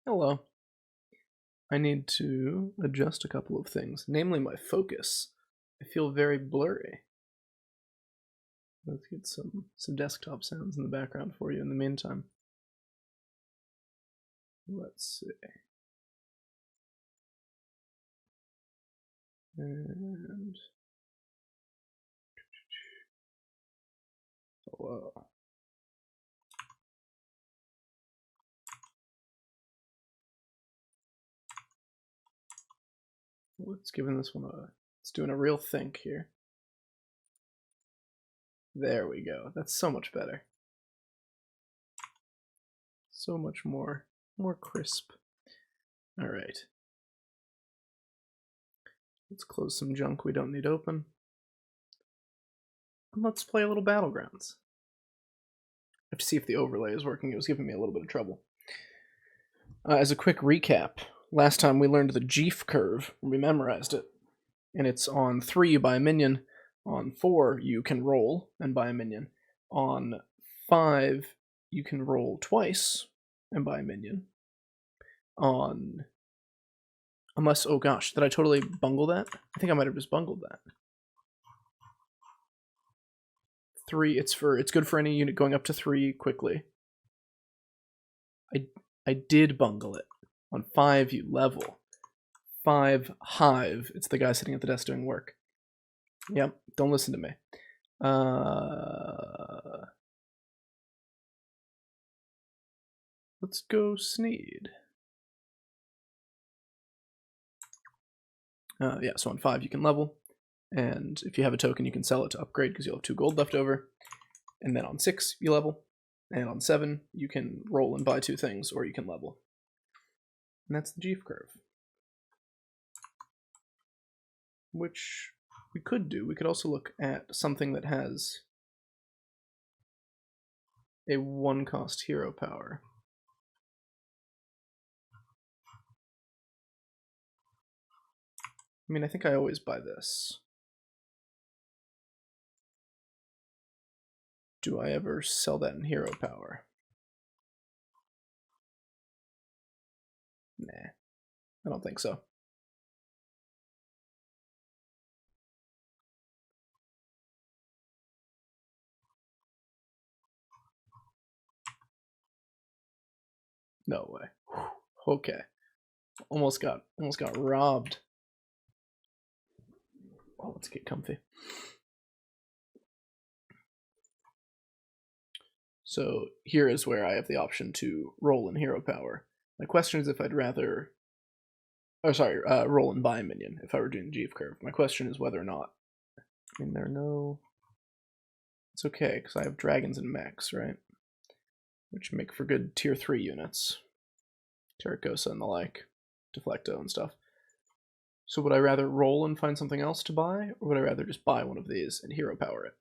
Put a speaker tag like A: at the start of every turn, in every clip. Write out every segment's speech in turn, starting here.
A: Hello. I need to adjust a couple of things, namely my focus. I feel very blurry. Let's get some desktop sounds in the background for you in the meantime. Let's see. And hello. Let's give this one let's doing a real think here. There we go. That's so much better. So much more crisp. All right. Let's close some junk we don't need open. And let's play a little Battlegrounds. I have to see if the overlay is working. It was giving me a little bit of trouble. As a quick recap, last time we learned the Jeef curve. We memorized it. And it's on 3 you buy a minion. On 4 you can roll and buy a minion. On 5 you can roll twice and buy a minion. Unless, oh gosh, did I totally bungle that? I think I might have just bungled that. 3, it's good for any unit going up to 3 quickly. I did bungle it. On 5 you level. 5 hive. It's the guy sitting at the desk doing work. Yep, don't listen to me. Let's go Sneed. Yeah, so on 5 you can level, and if you have a token you can sell it to upgrade because you'll have 2 gold left over. And then on 6 you level, and on 7 you can roll and buy 2 things, or you can level. And that's the Jeef curve. Which we could do. We could also look at something that has a 1-cost hero power. I mean, I think I always buy this. Do I ever sell that in hero power? Nah, I don't think so. No way. Okay. Almost got robbed. Oh, let's get comfy. So here is where I have the option to roll in hero power. My question is if I'd rather, roll and buy a minion if I were doing the Jeef curve. My question is whether or not. I mean, it's okay because I have dragons and mechs, right? Which make for good tier 3 units. Terracosa and the like, Deflecto and stuff. So would I rather roll and find something else to buy, or would I rather just buy one of these and hero power it?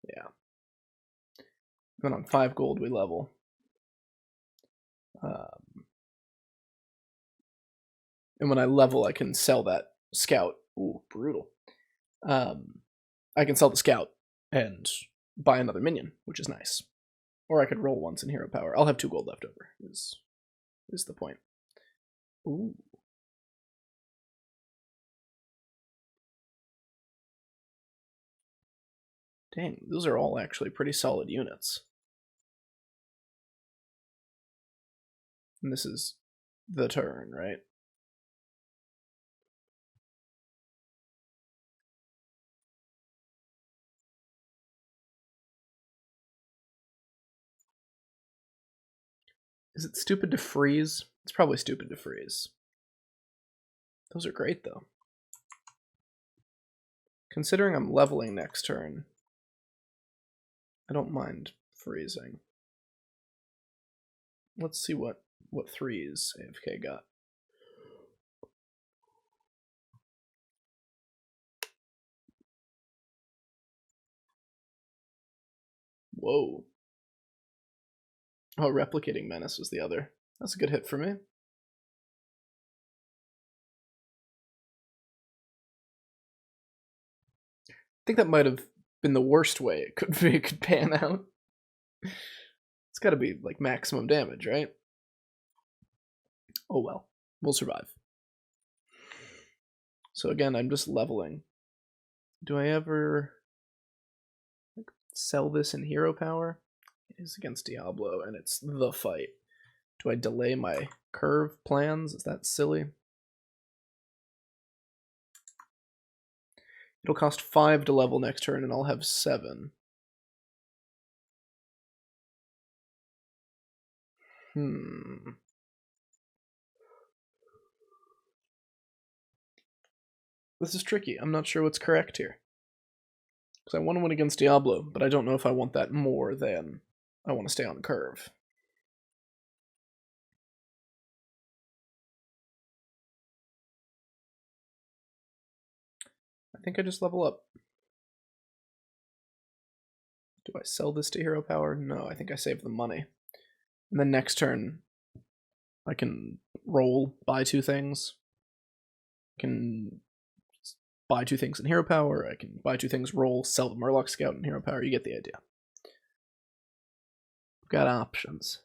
A: Yeah. Then on 5 gold we level. And when I level, I can sell that scout. Ooh, brutal. I can sell the scout and buy another minion, which is nice. Or I could roll once in hero power. I'll have 2 gold left over, is the point. Ooh. Dang, those are all actually pretty solid units. And this is the turn, right? Is it stupid to freeze? It's probably stupid to freeze. Those are great, though. Considering I'm leveling next turn, I don't mind freezing. Let's see what 3s AFK got. Whoa. Oh, Replicating Menace was the other. That's a good hit for me. think that might have been the worst way it could pan out. It's got to be like maximum damage, right? Oh well, we'll survive. So again, I'm just leveling. Do I ever like sell this in hero power? It is against Diablo, and it's the fight. Do I delay my curve plans? Is that silly? It'll cost 5 to level next turn, and I'll have 7. This is tricky. I'm not sure what's correct here. Because I want to win against Diablo, but I don't know if I want that more than I want to stay on curve. I think I just level up. Do I sell this to hero power? No, I think I save the money. And then next turn, I can roll, buy 2 things. I can buy 2 things in hero power. I can buy 2 things, roll, sell the Murloc Scout in hero power. You get the idea. I've got options.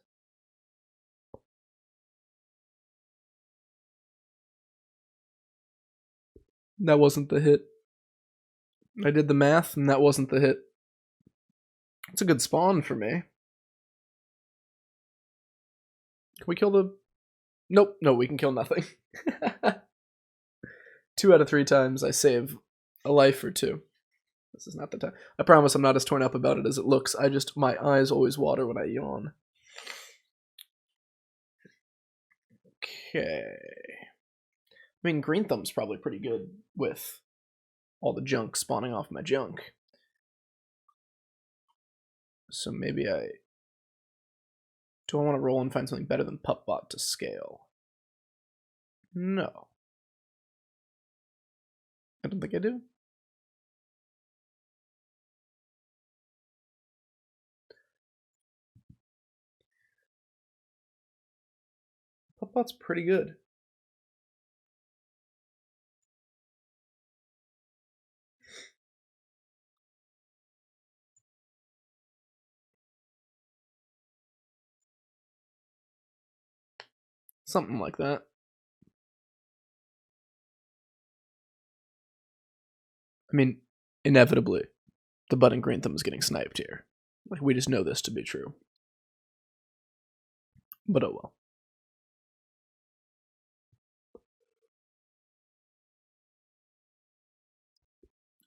A: That wasn't the hit. I did the math, and that wasn't the hit. It's a good spawn for me. Can we kill the... Nope, no, we can kill nothing. 2 out of 3 times I save a life or 2. This is not the time. I promise I'm not as torn up about it as it looks. My eyes always water when I yawn. Okay. I mean, Green Thumb's probably pretty good with all the junk spawning off my junk. So maybe do I want to roll and find something better than Pupbot to scale? No. I don't think I do. Pupbot's pretty good. Something like that. I mean, inevitably, the button Green Thumb is getting sniped here. Like, we just know this to be true. But oh well.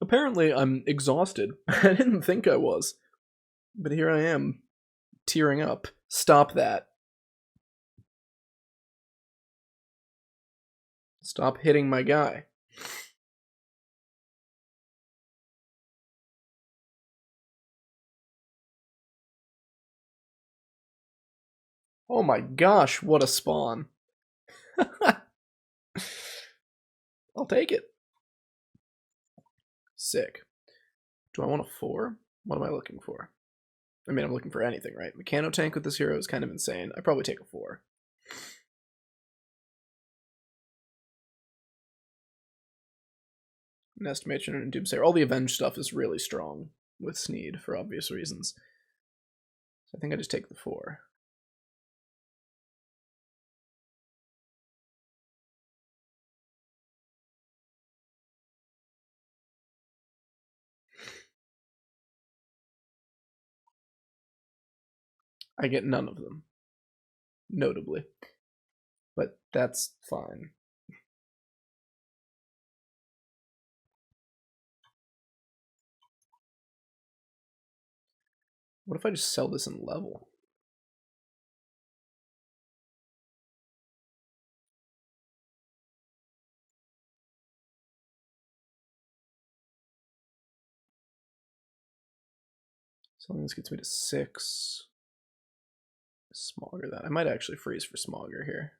A: Apparently, I'm exhausted. I didn't think I was. But here I am, tearing up. Stop that. Stop hitting my guy. Oh my gosh, what a spawn. I'll take it. Sick. Do I want a 4? What am I looking for? I mean, I'm looking for anything, right? Mechano tank with this hero is kind of insane. I'd probably take a 4. An Estimation and Doomsayer. All the Avenge stuff is really strong with Sneed for obvious reasons. So I think I just take the 4. I get none of them, notably. But that's fine. What if I just sell this in level? Selling this gets me to 6. Smogger that. I might actually freeze for Smogger here.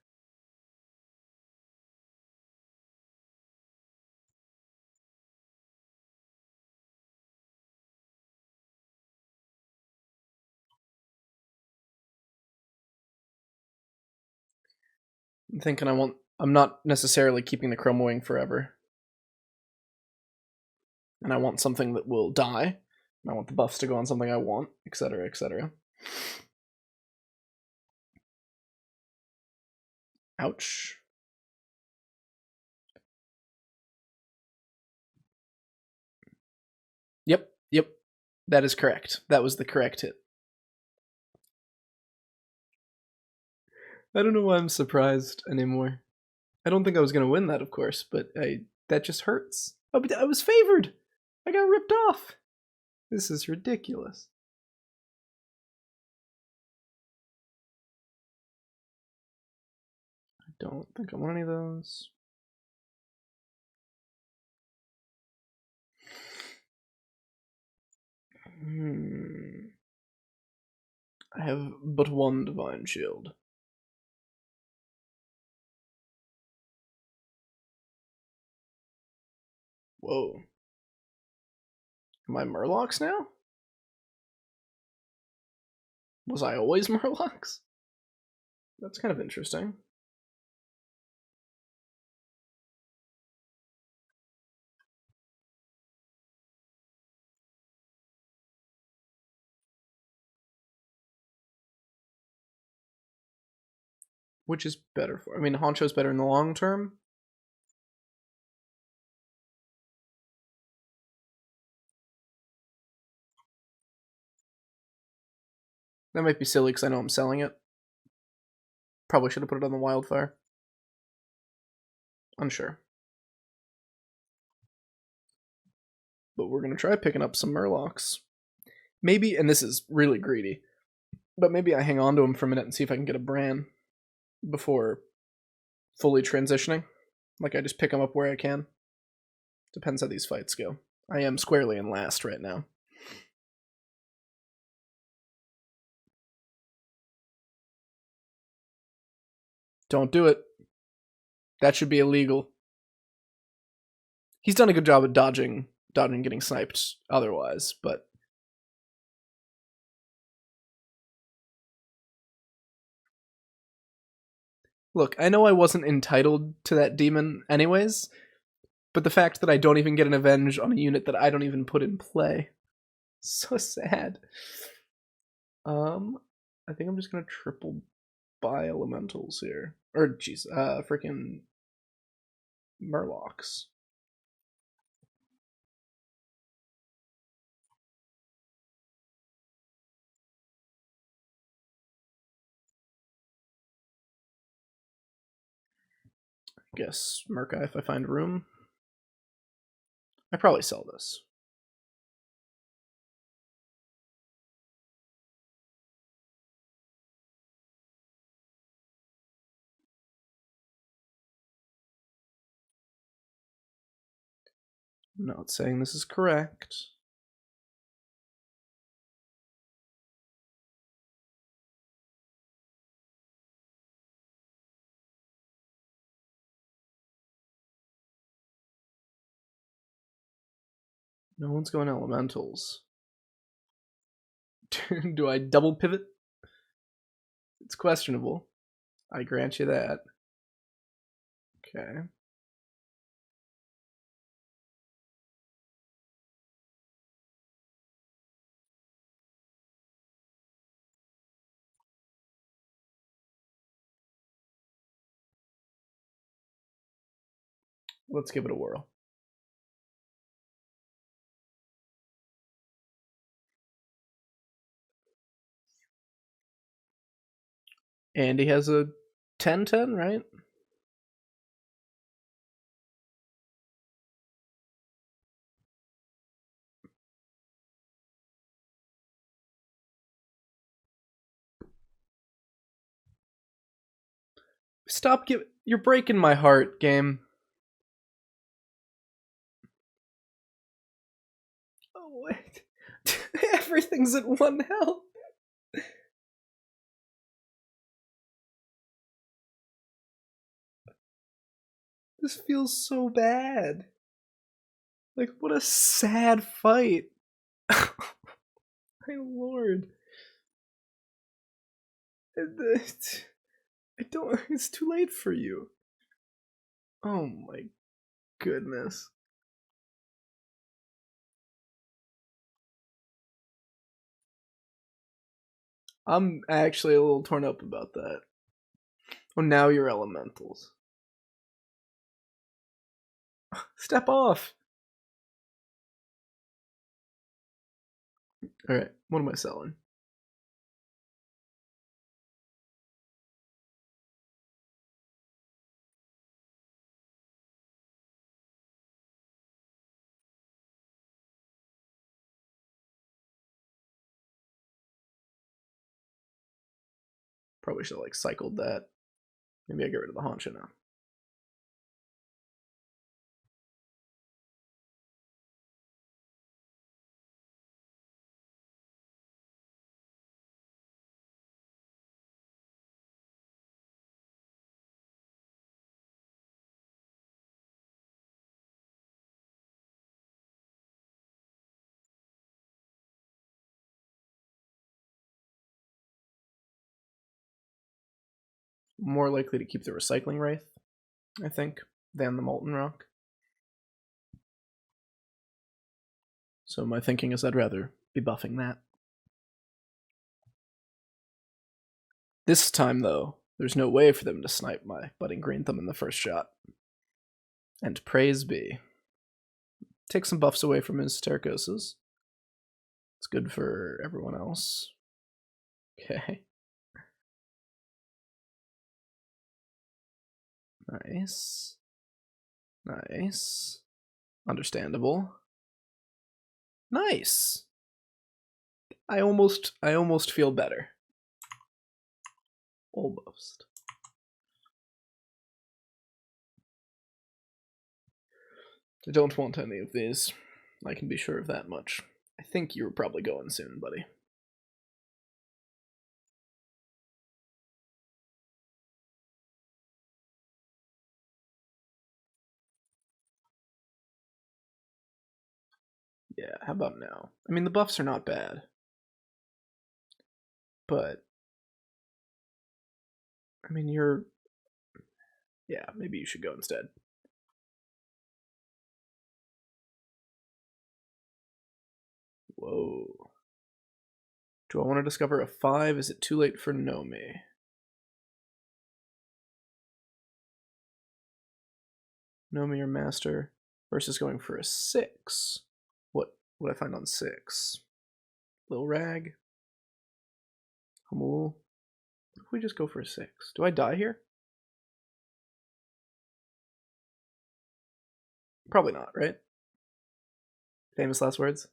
A: I'm thinking I'm not necessarily keeping the Chrome Wing forever. and I want something that will die, and I want the buffs to go on something I want, etc., etc. Ouch. Yep. That is correct. That was the correct hit. I don't know why I'm surprised anymore. I don't think I was going to win that, of course, but that just hurts. Oh, but I was favored. I got ripped off. This is ridiculous. I don't think I want any of those. I have but one divine shield. Whoa. Am I Murlocs now? Was I always Murlocs? That's kind of interesting. Which is better for? I mean, Honcho's better in the long term. That might be silly because I know I'm selling it. Probably should have put it on the wildfire. Unsure. But we're going to try picking up some Murlocs. Maybe, and this is really greedy, but maybe I hang on to him for a minute and see if I can get a Bran before fully transitioning. Like I just pick him up where I can. Depends how these fights go. I am squarely in last right now. Don't do it. That should be illegal. He's done a good job at dodging getting sniped otherwise, but look, I know I wasn't entitled to that demon anyways, but the fact that I don't even get an avenge on a unit that I don't even put in play, so sad. I think I'm just gonna triple buy elementals here, or jeez, freaking Murlocs. I guess Murkai if I find room. I probably sell this. I'm not saying this is correct. No one's going elementals. Do I double pivot? It's questionable. I grant you that. Okay. Let's give it a whirl. And he has a 10-10, right? Stop giving. You're breaking my heart, game. Oh, wait. Everything's at 1 health. This feels so bad. Like, what a sad fight. My lord. I don't. It's too late for you. Oh my goodness. I'm actually a little torn up about that. Oh, now you're elementals. Step off. All right, what am I selling? Probably should have like cycled that. Maybe I get rid of the Honcha now. More likely to keep the Recycling Wraith, I think, than the Molten Rock. So my thinking is I'd rather be buffing that. This time, though, there's no way for them to snipe my Budding Green Thumb in the first shot. And praise be. Take some buffs away from his Terracosas. It's good for everyone else. Okay. Nice. Nice. Understandable. Nice. I almost feel better. Almost. I don't want any of these. I can be sure of that much. I think you were probably going soon, buddy. Yeah, how about now? I mean, the buffs are not bad. But, I mean, you're... Yeah, maybe you should go instead. Whoa. Do I want to discover a 5? Is it too late for Nomi? Nomi or Master versus going for a 6. What would I find on 6? Lil Rag? Hamul? What if we just go for a 6? Do I die here? Probably not, right? Famous last words?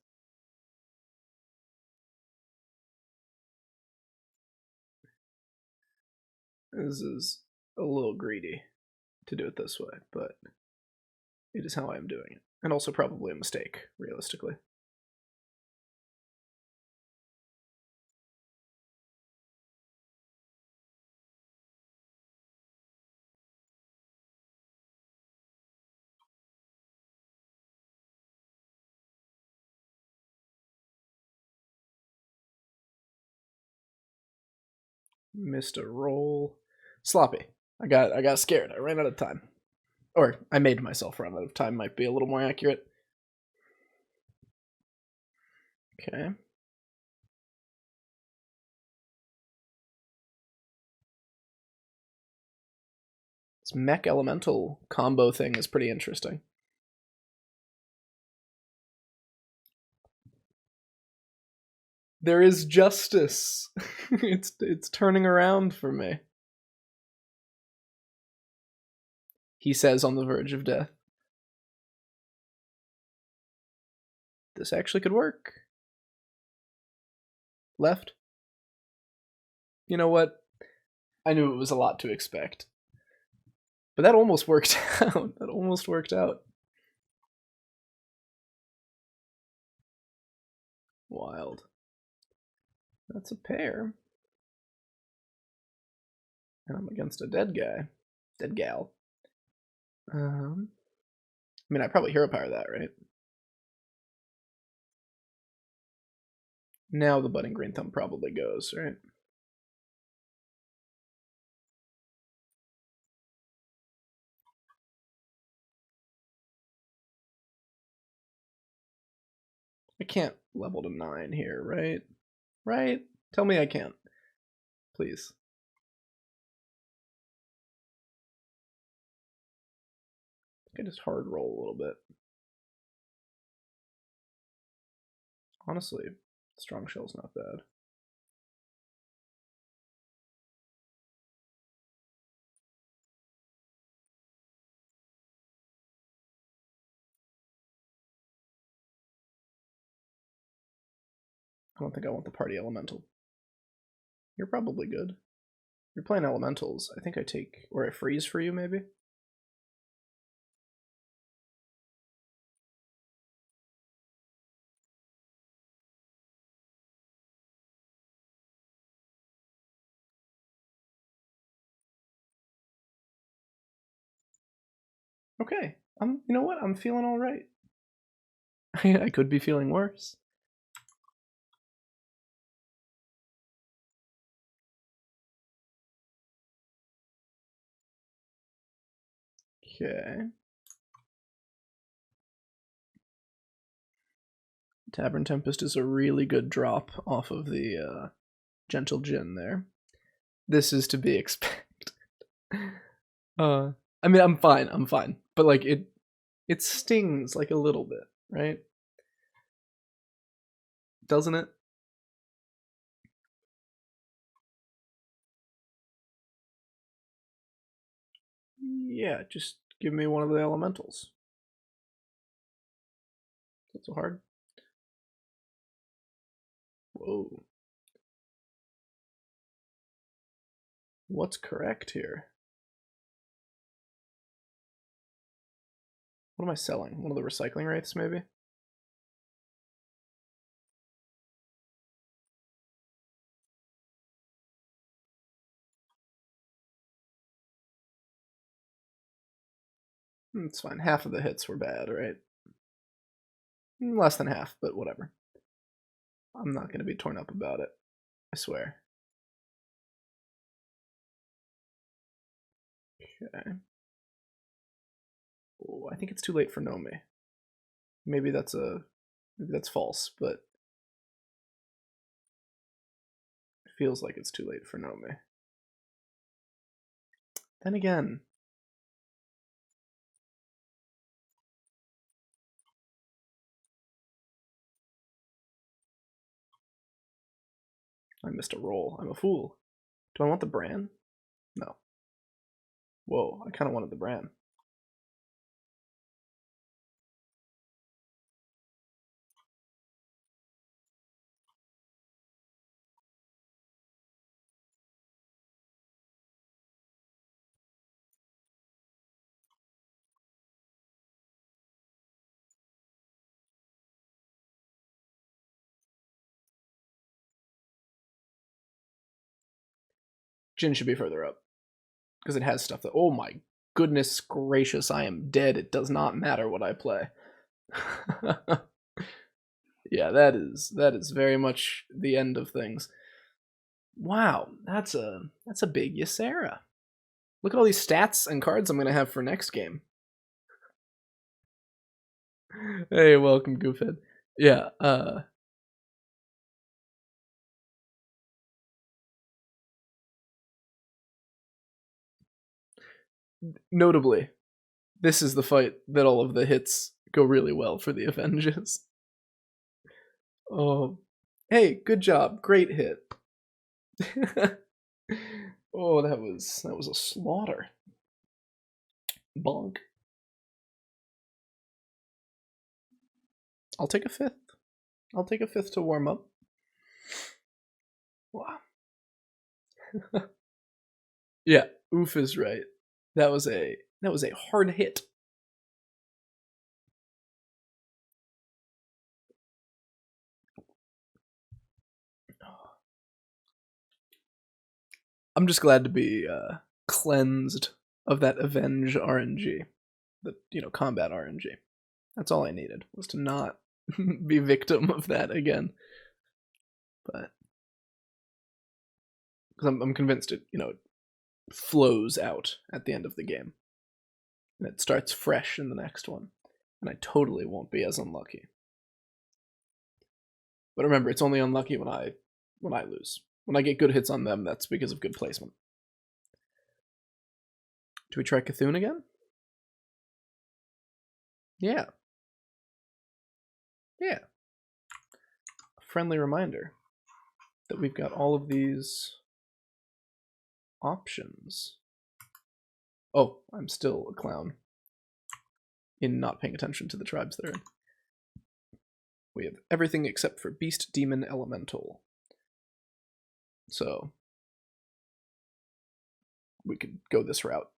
A: This is a little greedy to do it this way, but it is how I am doing it. And also probably a mistake, realistically. Missed a roll. Sloppy. I got scared. I ran out of time. Or I made myself run out of time, might be a little more accurate. Okay. This mech elemental combo thing is pretty interesting. There is justice. it's turning around for me. He says on the verge of death. This actually could work. Left. You know what? I knew it was a lot to expect. But that almost worked out. That almost worked out. Wild. That's a pair. And I'm against a dead guy. Dead gal. I mean, I probably hero power that, right? Now the Budding Green Thumb probably goes, right? I can't level to 9 here, right? Right? Tell me I can't. please. I think I just hard roll a little bit. Honestly, strong shell's not bad. I don't think I want the party elemental. You're probably good. You're playing elementals. I think I take, or I freeze for you, maybe? Okay. You know what? I'm feeling all right. I could be feeling worse. Okay. Tavern Tempest is a really good drop off of the Gentle Gin there. This is to be expected. I mean, I'm fine. But like it stings like a little bit, right? Doesn't it? Yeah, just give me one of the elementals. Not so hard. Whoa. What's correct here? What am I selling? One of the recycling wraiths, maybe? It's fine. Half of the hits were bad, right? Less than half, but whatever. I'm not going to be torn up about it. I swear. Okay. Oh, I think it's too late for Nome. Maybe that's false, but it feels like it's too late for Nome. Then again, I missed a roll. I'm a fool. Do I want the Bran? No. Whoa, I kind of wanted the Bran. Jin should be further up because it has stuff that. Oh my goodness gracious! I am dead. It does not matter what I play. Yeah, that is very much the end of things. Wow, that's a big Ysera. Look at all these stats and cards I'm gonna have for next game. Hey, welcome, Goofhead. Yeah, notably, this is the fight that all of the hits go really well for the Avenges. Oh, hey, good job, great hit. Oh, that was a slaughter. Bonk. I'll take a fifth. I'll take a fifth to warm up. Wow. Yeah, oof is right. That was a hard hit. I'm just glad to be cleansed of that avenge RNG, the combat RNG. That's all I needed, was to not be victim of that again. But because I'm convinced it flows out at the end of the game, and it starts fresh in the next one, and I totally won't be as unlucky. But remember, it's only unlucky when I lose. When I get good hits on them, that's because of good placement. Do we try Cthulhu again? Yeah. Yeah. A friendly reminder that we've got all of these options. Oh, I'm still a clown in not paying attention to the tribes they're in. We have everything except for Beast, Demon, Elemental. So we could go this route,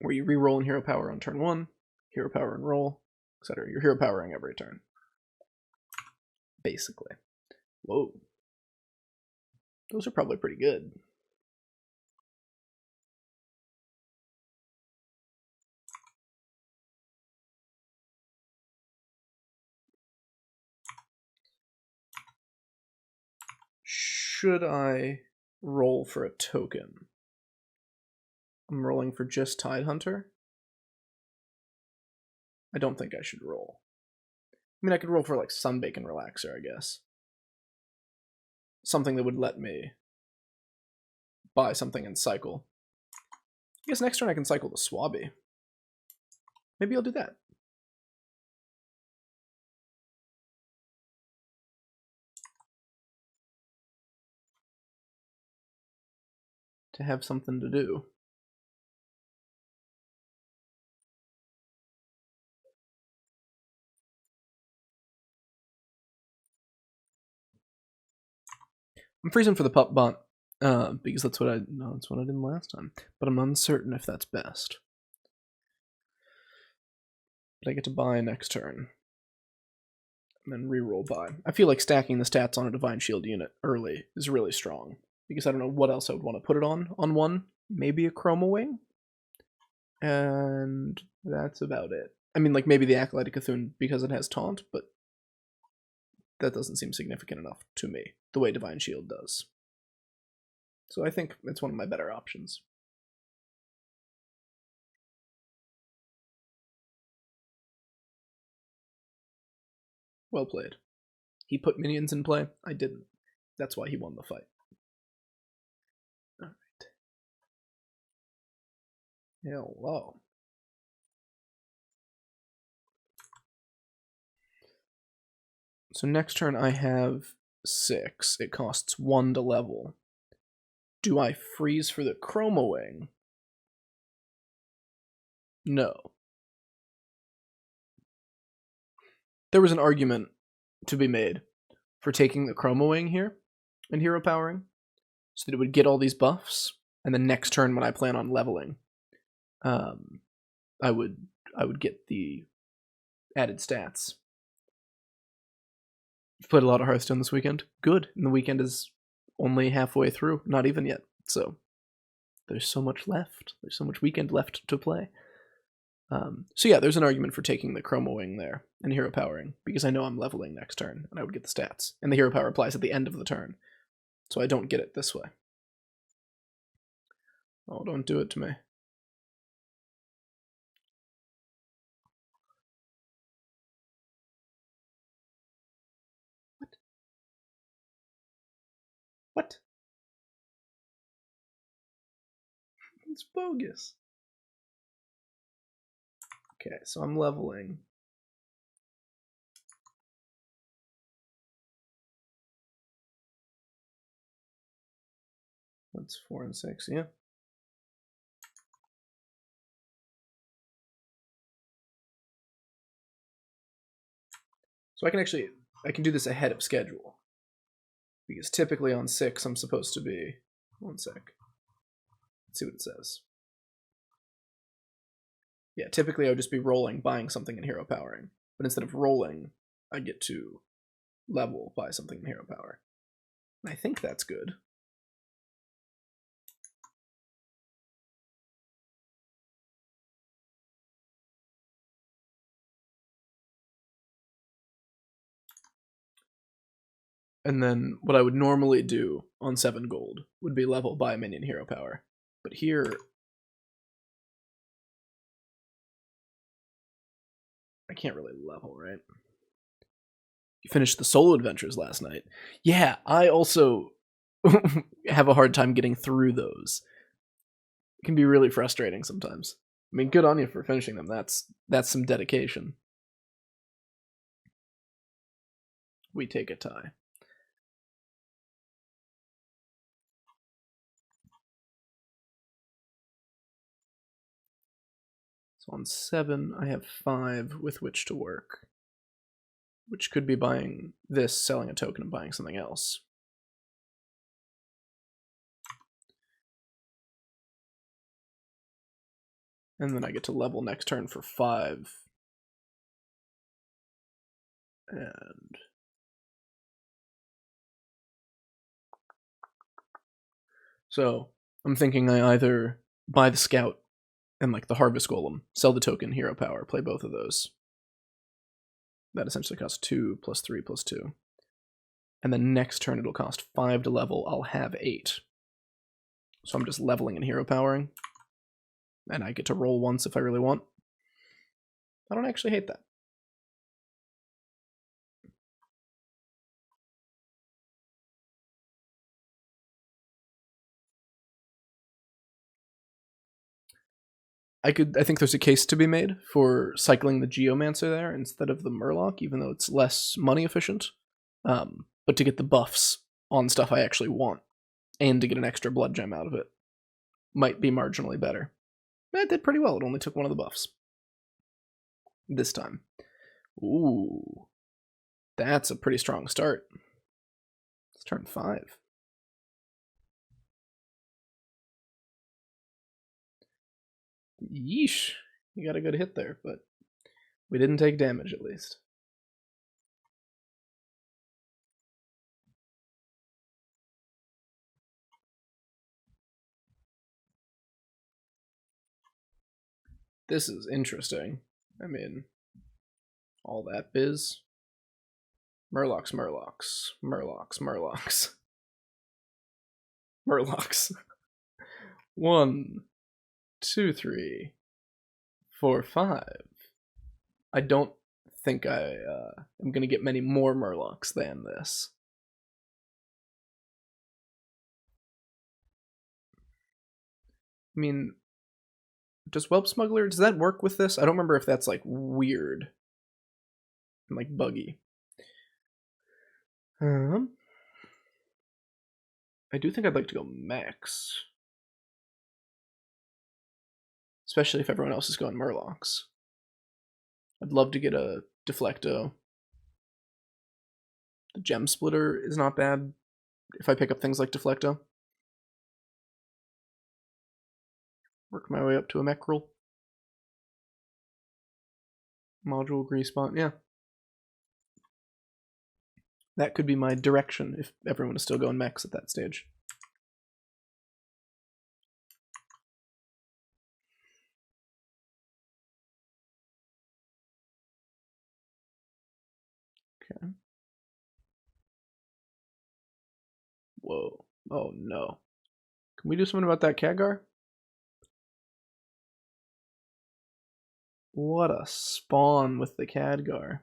A: where you re-roll in hero power on turn 1, hero power and roll, etc. You're hero powering every turn, basically. Whoa. Those are probably pretty good. Should I roll for a token? I'm rolling for just Tidehunter. I don't think I should roll. I mean, I could roll for like Sunbacon Relaxer, I guess. Something that would let me buy something and cycle. I guess next turn I can cycle the Swabby. Maybe I'll do that. To have something to do. I'm freezing for the pup bunt because that's what I did last time. But I'm uncertain if that's best. But I get to buy next turn. And then reroll buy. I feel like stacking the stats on a Divine Shield unit early is really strong. Because I don't know what else I would want to put it on one. Maybe a Chroma Wing. And that's about it. I mean, like maybe the Acolyte of Cthulhu because it has taunt, but that doesn't seem significant enough to me, the way Divine Shield does. So I think it's one of my better options. Well played. He put minions in play. I didn't. That's why he won the fight. Alright. Hello. So next turn I have 6. It costs 1 to level. Do I freeze for the Chroma Wing? No. There was an argument to be made for taking the Chroma Wing here and hero powering, so that it would get all these buffs, and the next turn when I plan on leveling, I would get the added stats. You've played a lot of Hearthstone this weekend. Good. And the weekend is only halfway through, not even yet. So there's so much left. There's so much weekend left to play. So yeah, there's an argument for taking the Chroma Wing there and hero powering, because I know I'm leveling next turn and I would get the stats. And the hero power applies at the end of the turn, so I don't get it this way. Oh, don't do it to me. What? It's bogus. Okay, so I'm leveling. That's 4 and 6, yeah. So I can do this ahead of schedule. Because typically on 6 I'm supposed to be... One sec. Let's see what it says. Yeah, typically I would just be rolling, buying something and hero powering. But instead of rolling, I get to level, buy something and hero power. And I think that's good. And then what I would normally do on 7 gold would be level, buy minion, hero power. But here, I can't really level, right? You finished the solo adventures last night. Yeah, I also have a hard time getting through those. It can be really frustrating sometimes. I mean, good on you for finishing them. That's some dedication. We take a tie. So on 7, I have 5 with which to work. Which could be buying this, selling a token, and buying something else. And then I get to level next turn for 5. And so I'm thinking I either buy the scout and like the harvest golem, sell the token, hero power, play both of those. That essentially costs 2 plus 3 plus 2. And then next turn it'll cost 5 to level. I'll have 8. So I'm just leveling and hero powering. And I get to roll once if I really want. I don't actually hate that. I think there's a case to be made for cycling the Geomancer there instead of the Murloc, even though it's less money efficient. But to get the buffs on stuff I actually want, and to get an extra blood gem out of it, might be marginally better. It did pretty well. It only took one of the buffs. This time. Ooh. That's a pretty strong start. It's turn 5. Yeesh. You got a good hit there, but we didn't take damage at least. This is interesting. I mean, all that biz. Murlocs, Murlocs, Murlocs, Murlocs. Murlocs. 1, 2, 3, 4, 5. I don't think I am going to get many more Murlocs than this. I mean, does Whelp Smuggler, does that work with this? I don't remember if that's like weird and like buggy. I do think I'd like to go max. Especially if everyone else is going Murlocs. I'd love to get a Deflecto. The Gem Splitter is not bad if I pick up things like Deflecto. Work my way up to a Meckrel. Module Greasebot, yeah. That could be my direction if everyone is still going mechs at that stage. Okay. Whoa. Oh no. Can we do something about that Khadgar? What a spawn with the Khadgar.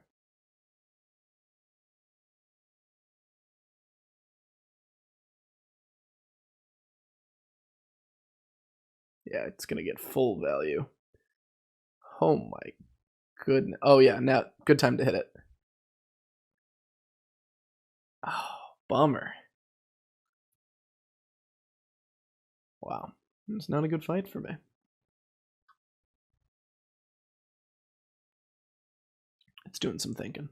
A: Yeah, it's gonna get full value. Oh my goodness. Oh yeah, now good time to hit it. Oh, bummer. Wow. It's not a good fight for me. It's doing some thinking.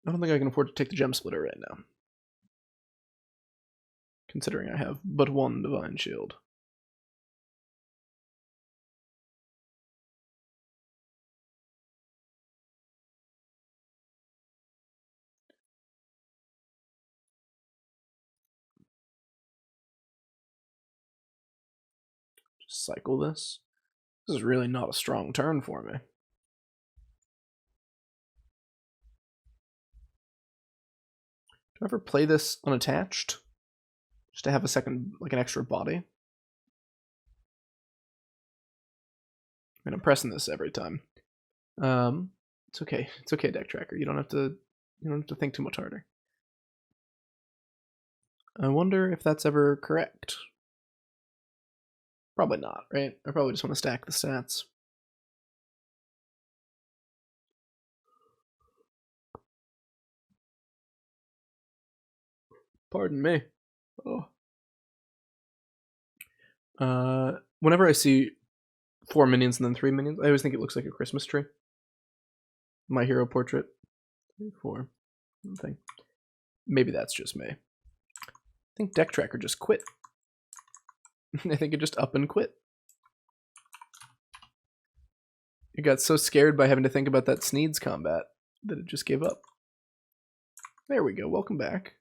A: I don't think I can afford to take the Gem Splitter right now. Considering I have but one Divine Shield. Just cycle this. This is really not a strong turn for me. Do I ever play this unattached? Just to have a second, like an extra body? And I'm pressing this every time. It's okay. It's okay, deck tracker. You don't have to think too much harder. I wonder if that's ever correct. Probably not, right? I probably just want to stack the stats. Pardon me. Oh. Whenever I see 4 minions and then 3 minions, I always think it looks like a Christmas tree. My hero portrait. 4. Nothing. Maybe that's just me. I think deck tracker just quit. I think it just up and quit. It got so scared by having to think about that Sneeds combat that it just gave up. There we go. Welcome back.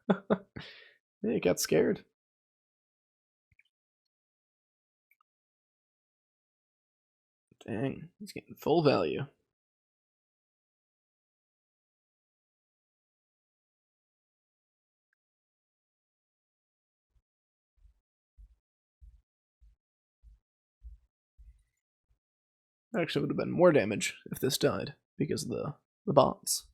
A: Yeah, it got scared. Dang, he's getting full value. That actually would have been more damage if this died because of the bots.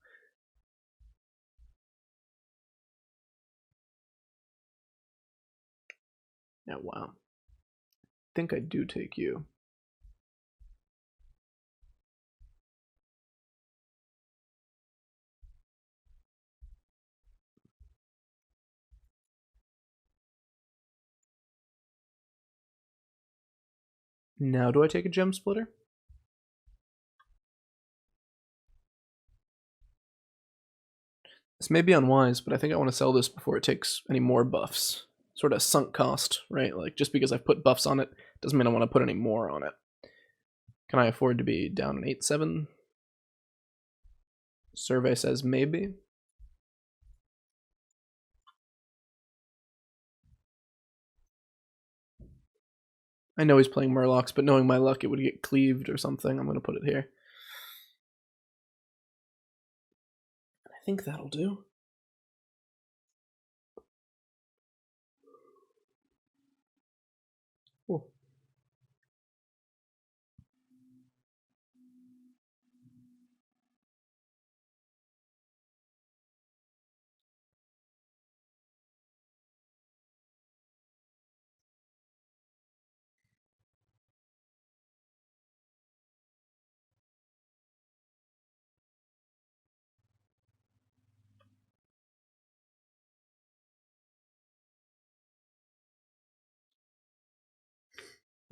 A: Yeah, wow. I think I do take you. Now do I take a gem splitter? This may be unwise, but I think I want to sell this before it takes any more buffs. Sort of sunk cost, right? Like, just because I've put buffs on it doesn't mean I want to put any more on it. Can I afford to be down an 8-7? Survey says maybe. I know he's playing Murlocs, but knowing my luck, it would get cleaved or something. I'm going to put it here. I think that'll do. Cool.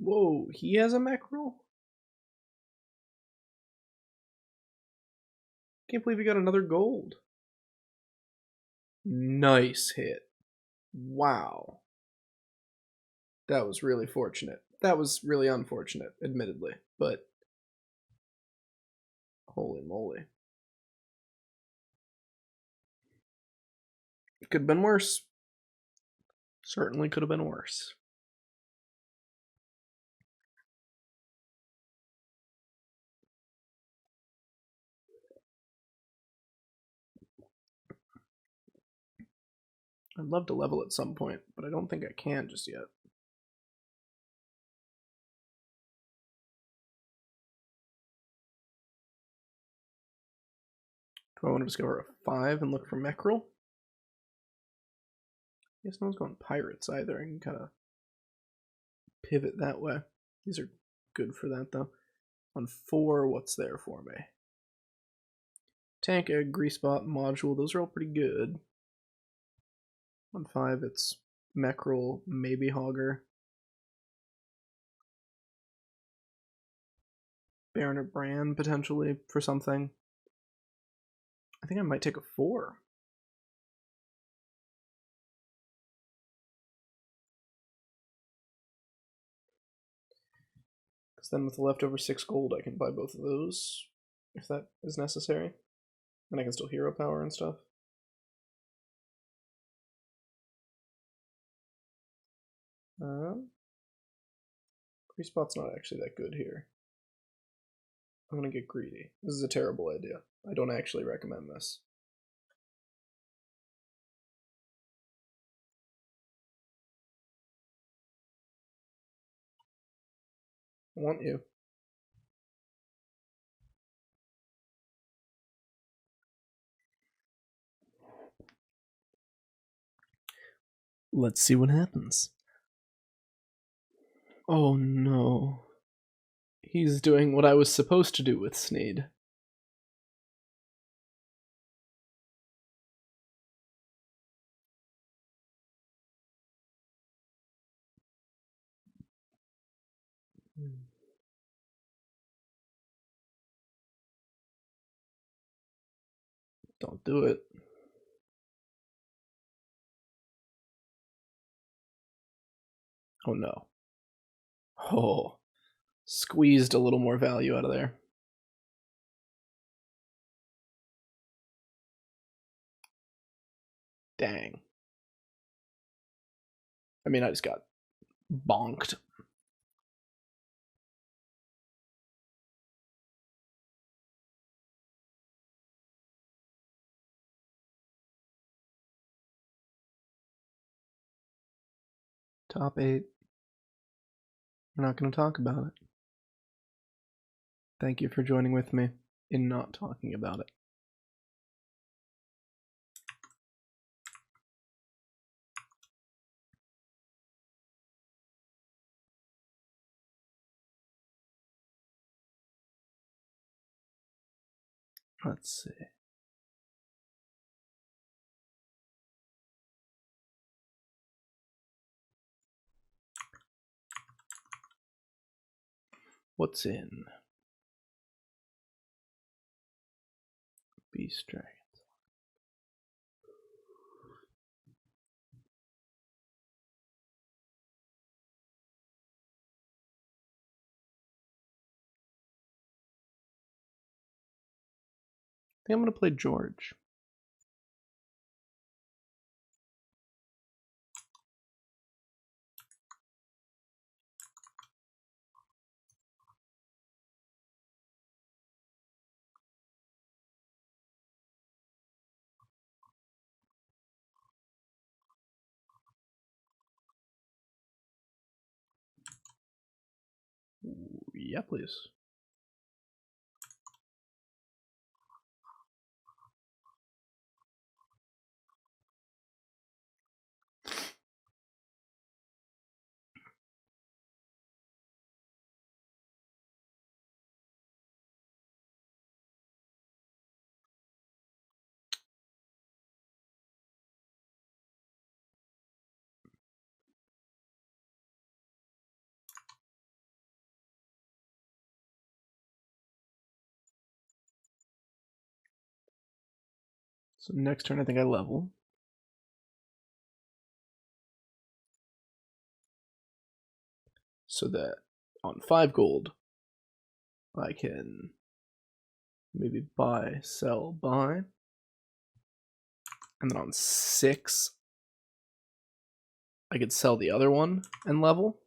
A: Whoa, he has a mech roll? Can't believe he got another gold. Nice hit. Wow. That was really fortunate. That was really unfortunate, admittedly, but holy moly. It could have been worse. Certainly could have been worse. I'd love to level at some point, but I don't think I can just yet. Do I want to discover a 5 and look for Meckrel? I guess no one's going pirates either. I can kind of pivot that way. These are good for that, though. On 4, what's there for me? Tank, egg, grease bot, module. Those are all pretty good. On 5, it's Meckrel, maybe Hogger. Baron or Bran, potentially, for something. I think I might take a 4. Because then with the leftover 6 gold, I can buy both of those, if that is necessary. And I can still hero power and stuff. Grease spot's not actually that good here. I'm gonna get greedy. This is a terrible idea. I don't actually recommend this. I want you. Let's see what happens. Oh no. He's doing what I was supposed to do with Sneed. Don't do it. Oh no. Oh. Squeezed a little more value out of there. Dang. I mean, I just got bonked. Top 8. We're not going to talk about it. Thank you for joining with me in not talking about it. Let's see. What's in? Beast Dragons. I think I'm going to play George. Yeah, please. So next turn, I think I level. So that on 5 gold, I can maybe buy, sell, buy. And then on 6, I could sell the other one and level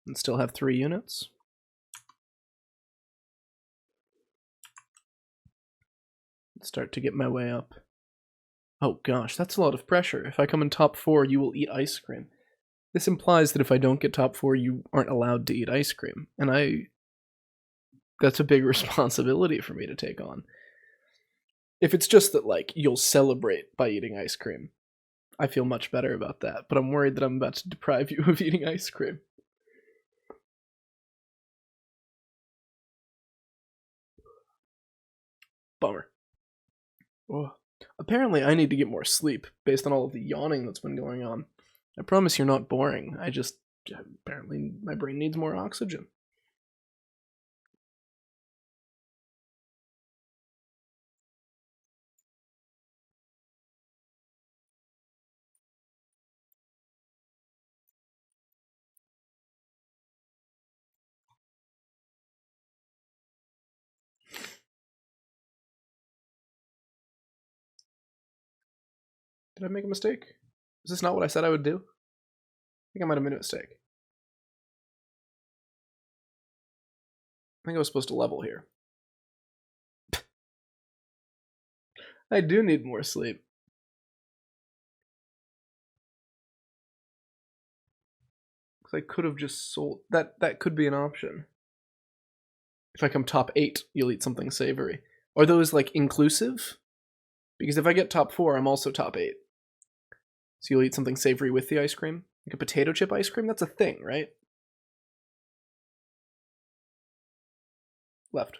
A: and still have 3 units. Start to get my way up. Oh gosh, that's a lot of pressure. If I come in top 4, you will eat ice cream. This implies that if I don't get top 4, you aren't allowed to eat ice cream. And that's a big responsibility for me to take on. If it's just that, like, you'll celebrate by eating ice cream, I feel much better about that. But I'm worried that I'm about to deprive you of eating ice cream. Bummer. Oh. Apparently, I need to get more sleep based on all of the yawning that's been going on. I promise you're not boring. Apparently, my brain needs more oxygen. Did I make a mistake? Is this not what I said I would do? I think I might have made a mistake. I think I was supposed to level here. I do need more sleep. I could have just sold that. That could be an option. If I come top 8, you'll eat something savory. Are those like inclusive? Because if I get top 4, I'm also top 8. So you'll eat something savory with the ice cream? Like a potato chip ice cream? That's a thing, right? Left.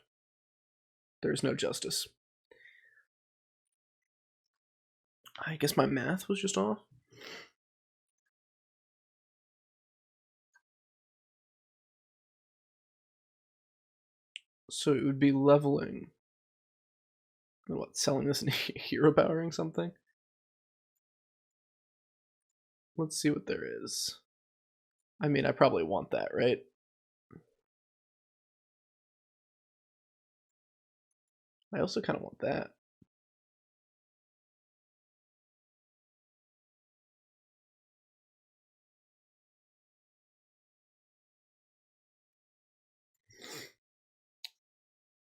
A: There's no justice. I guess my math was just off. So it would be leveling. What, selling this and hero powering something? Let's see what there is. I mean, I probably want that, right? I also kind of want that.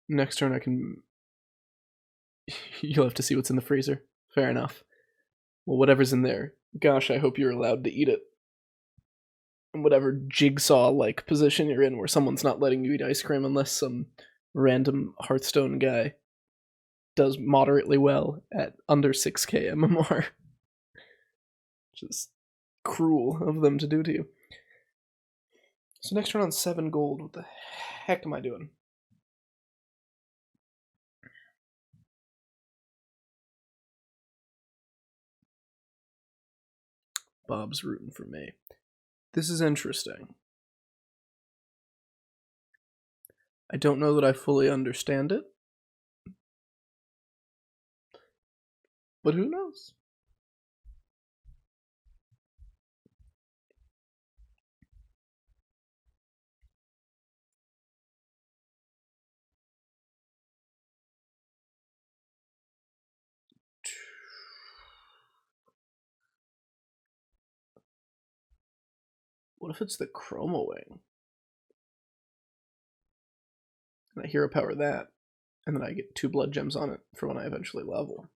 A: Next turn I can... You'll have to see what's in the freezer. Fair enough. Well, whatever's in there, gosh, I hope you're allowed to eat it. In whatever jigsaw-like position you're in where someone's not letting you eat ice cream unless some random Hearthstone guy does moderately well at under 6k MMR. Which is cruel of them to do to you. So next turn on 7 gold, what the heck am I doing? Bob's rooting for me. This is interesting. I don't know that I fully understand it. But who knows? What if it's the Chroma Wing? And I hero power that, and then I get 2 blood gems on it for when I eventually level.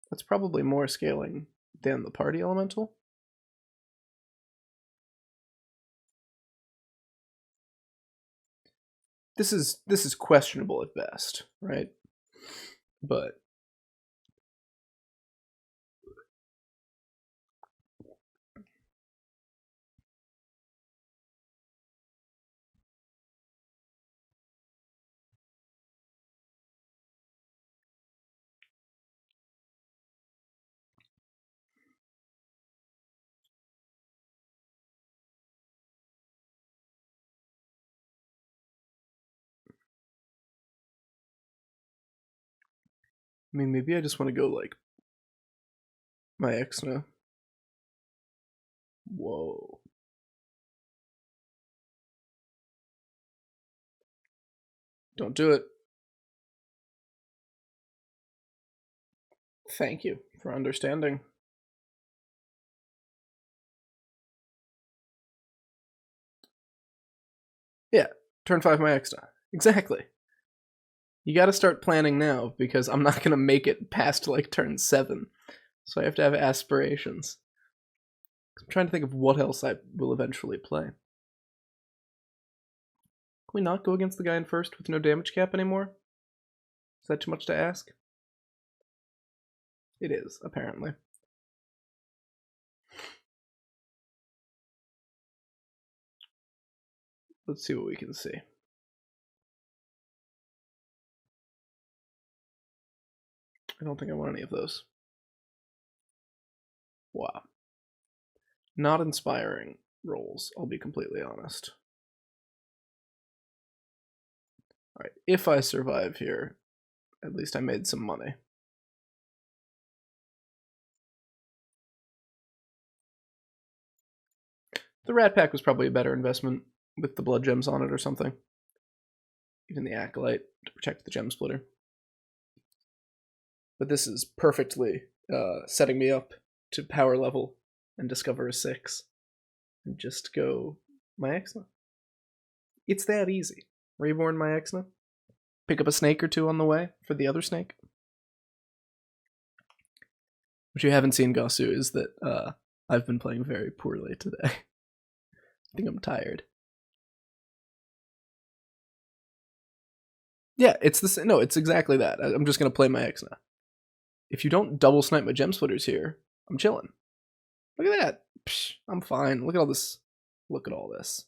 A: That's probably more scaling than the party elemental. This is questionable at best, right? But I mean, maybe I just want to go like my Exna. Whoa. Don't do it. Thank you for understanding. Yeah, turn 5 my Exna. Exactly. You gotta start planning now, because I'm not gonna make it past like turn 7. So I have to have aspirations. I'm trying to think of what else I will eventually play. Can we not go against the guy in first with no damage cap anymore? Is that too much to ask? It is, apparently. Let's see what we can see. I don't think I want any of those. Wow. Not inspiring rolls, I'll be completely honest. Alright, if I survive here, at least I made some money. The Rat Pack was probably a better investment with the blood gems on it or something. Even the Acolyte to protect the gem splitter. But this is perfectly setting me up to power level and discover a 6 and just go my Exna. It's that easy. Reborn my Exna. Pick up a snake or 2 on the way for the other snake. What you haven't seen, Gosu, is that I've been playing very poorly today. I think I'm tired. Yeah, it's the same. No, it's exactly that. I'm just gonna play my Exna. If you don't double snipe my gem splitters here, I'm chilling. Look at that. Psh, I'm fine. Look at all this. Look at all this.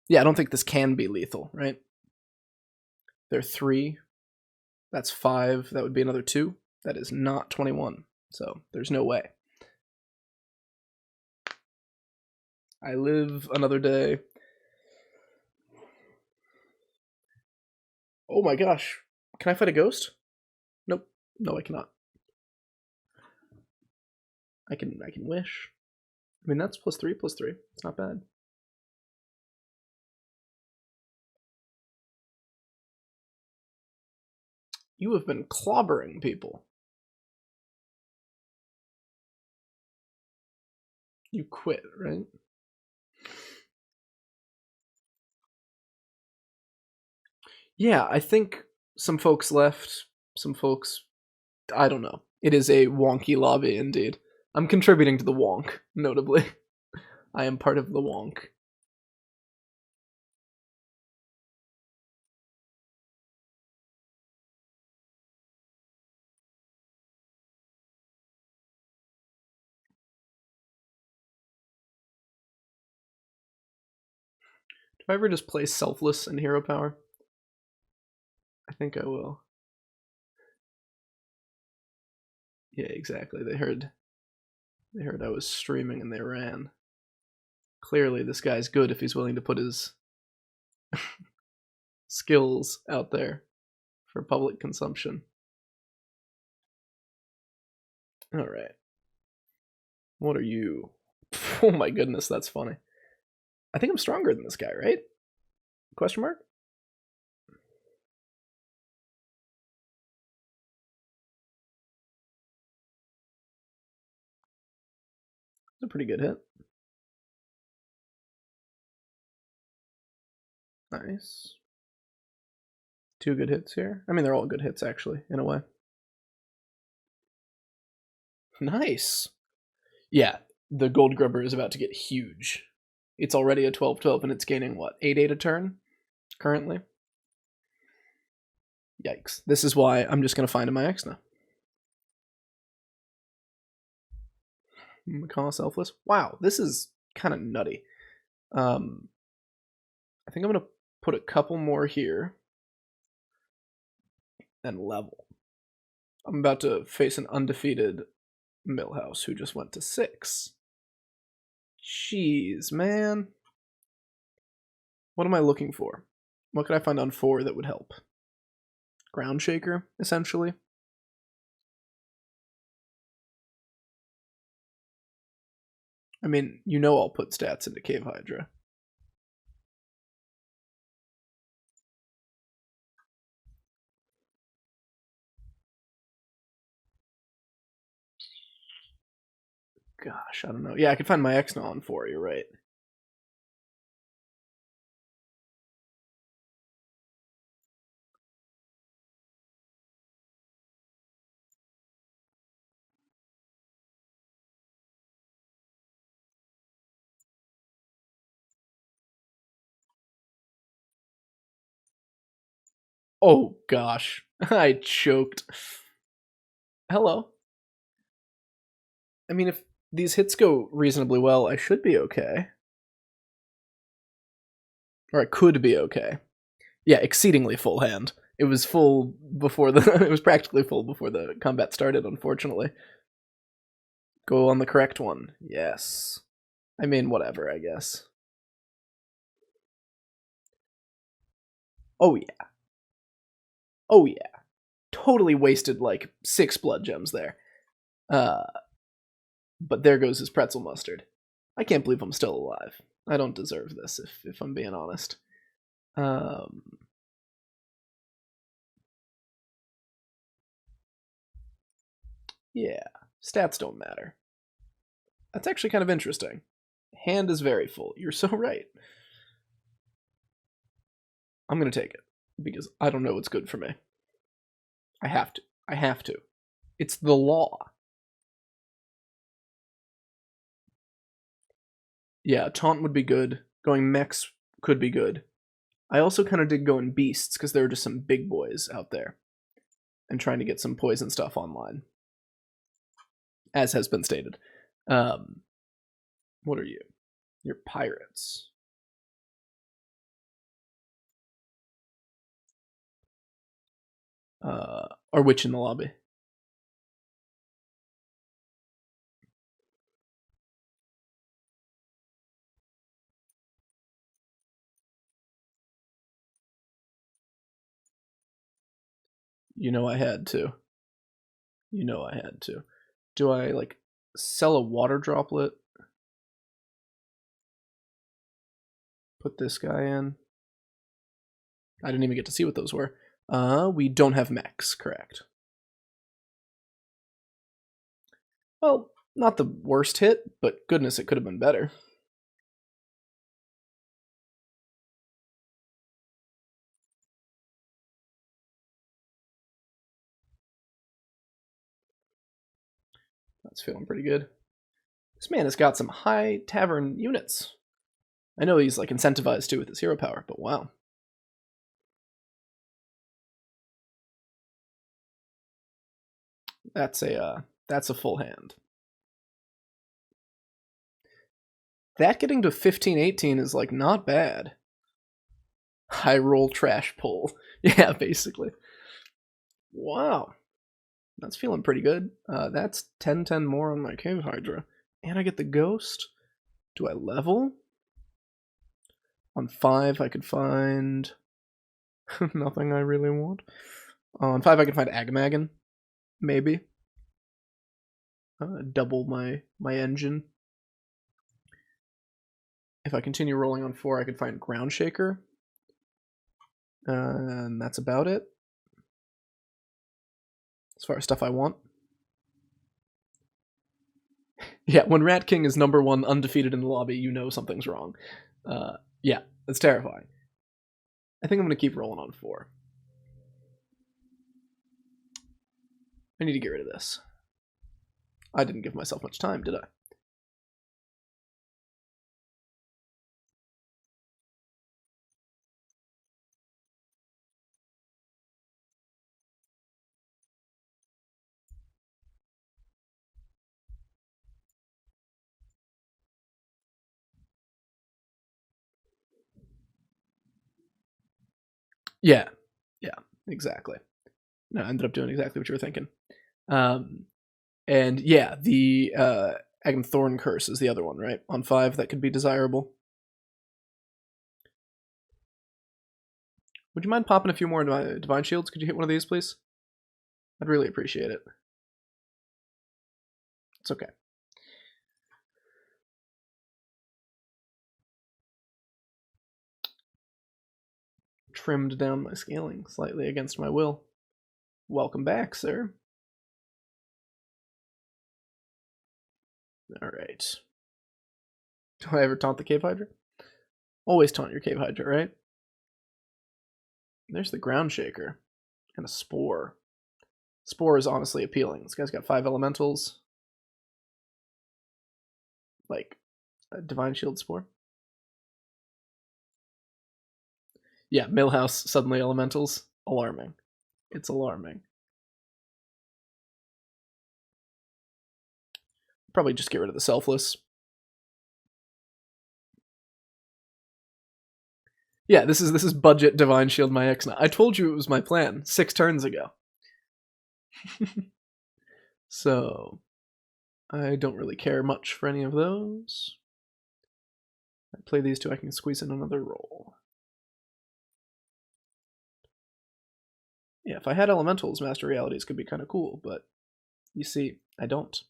A: Yeah, I don't think this can be lethal, right? They're 3. That's 5. That would be another 2. That is not 21. So there's no way. I live another day. Oh my gosh. Can I fight a ghost? Nope. No, I cannot. I can wish. I mean, that's +3, +3. It's not bad. You have been clobbering people. You quit, right? Yeah, I think some folks left. Some folks, I don't know. It is a wonky lobby indeed. I'm contributing to the wonk, notably. I am part of the wonk. Do I ever just play selfless in hero power? I think I will. Yeah, exactly. They heard I was streaming and they ran. Clearly this guy's good if he's willing to put his skills out there for public consumption. Alright. What are you? Oh my goodness, that's funny. I think I'm stronger than this guy, right? Question mark? It's a pretty good hit. Nice. 2 good hits here. I mean, they're all good hits, actually, in a way. Nice. Yeah, the Gold Grubber is about to get huge. It's already a 12-12, and it's gaining, what, 8-8 a turn currently? Yikes. This is why I'm just going to find him my Exna. Macaw Selfless. Wow, this is kind of nutty. I think I'm going to put a couple more here and level. I'm about to face an undefeated Millhouse who just went to 6. Jeez, man. What am I looking for? What could I find on 4 that would help? Ground Shaker, essentially. I mean, you know I'll put stats into Cave Hydra. Gosh, I don't know. Yeah, I could find my Exna on 4, you're right. Oh gosh, I choked. Hello. I mean, if these hits go reasonably well, I should be okay. Or I could be okay. Yeah, exceedingly full hand. It was full before the it was practically full before the combat started, unfortunately. Go on the correct one. Yes. I mean, whatever, I guess. Oh yeah. Oh yeah. Totally wasted like 6 blood gems there. But there goes his pretzel mustard. I can't believe I'm still alive. I don't deserve this, if I'm being honest. Yeah, stats don't matter. That's actually kind of interesting. Hand is very full. You're so right. I'm gonna take it because I don't know what's good for me. I have to. I have to. It's the law. Yeah, taunt would be good. Going mechs could be good. I also kind of did go in beasts because there were just some big boys out there and trying to get some poison stuff online, as has been stated. What are you? You're pirates. Or which in the lobby? You know I had to. You know I had to. Do I like sell a water droplet? Put this guy in. I didn't even get to see what those were. We don't have mechs, correct. Well, not the worst hit, but goodness, it could have been better. That's feeling pretty good. This man has got some high tavern units. I know he's like incentivized too with his hero power, but wow. That's a full hand. That getting to 15-18 is like not bad. High roll trash pull. Yeah, basically. Wow. That's feeling pretty good. That's 10-10 more on my Cave Hydra. And I get the Ghost. Do I level? On 5, I could find nothing I really want. On 5, I can find Agamagan. Maybe. Double my engine. If I continue rolling on 4, I could find Ground Shaker. And that's about it. As far as stuff I want. Yeah, when Rat King is number 1 undefeated in the lobby, you know something's wrong. Yeah, that's terrifying. I think I'm going to keep rolling on 4. I need to get rid of this. I didn't give myself much time, did I? Yeah, exactly. No, I ended up doing exactly what you were thinking. And yeah, the Thorn Curse is the other one, right? On 5, that could be desirable. Would you mind popping a few more Divine Shields? Could you hit one of these, please? I'd really appreciate it. It's okay. Trimmed down my scaling slightly against my will. Welcome back, sir. Alright. Do I ever taunt the Cave Hydra? Always taunt your Cave Hydra, right? There's the Ground Shaker. And a Spore. Spore is honestly appealing. This guy's got 5 elementals. Like, a Divine Shield Spore. Yeah, Millhouse, suddenly elementals. Alarming. It's alarming. Probably just get rid of the Selfless. Yeah, this is budget Divine Shield my X. I told you it was my plan 6 turns ago. So, I don't really care much for any of those. I play these 2, I can squeeze in another roll. Yeah, if I had elementals, Master Realities could be kind of cool, but you see, I don't.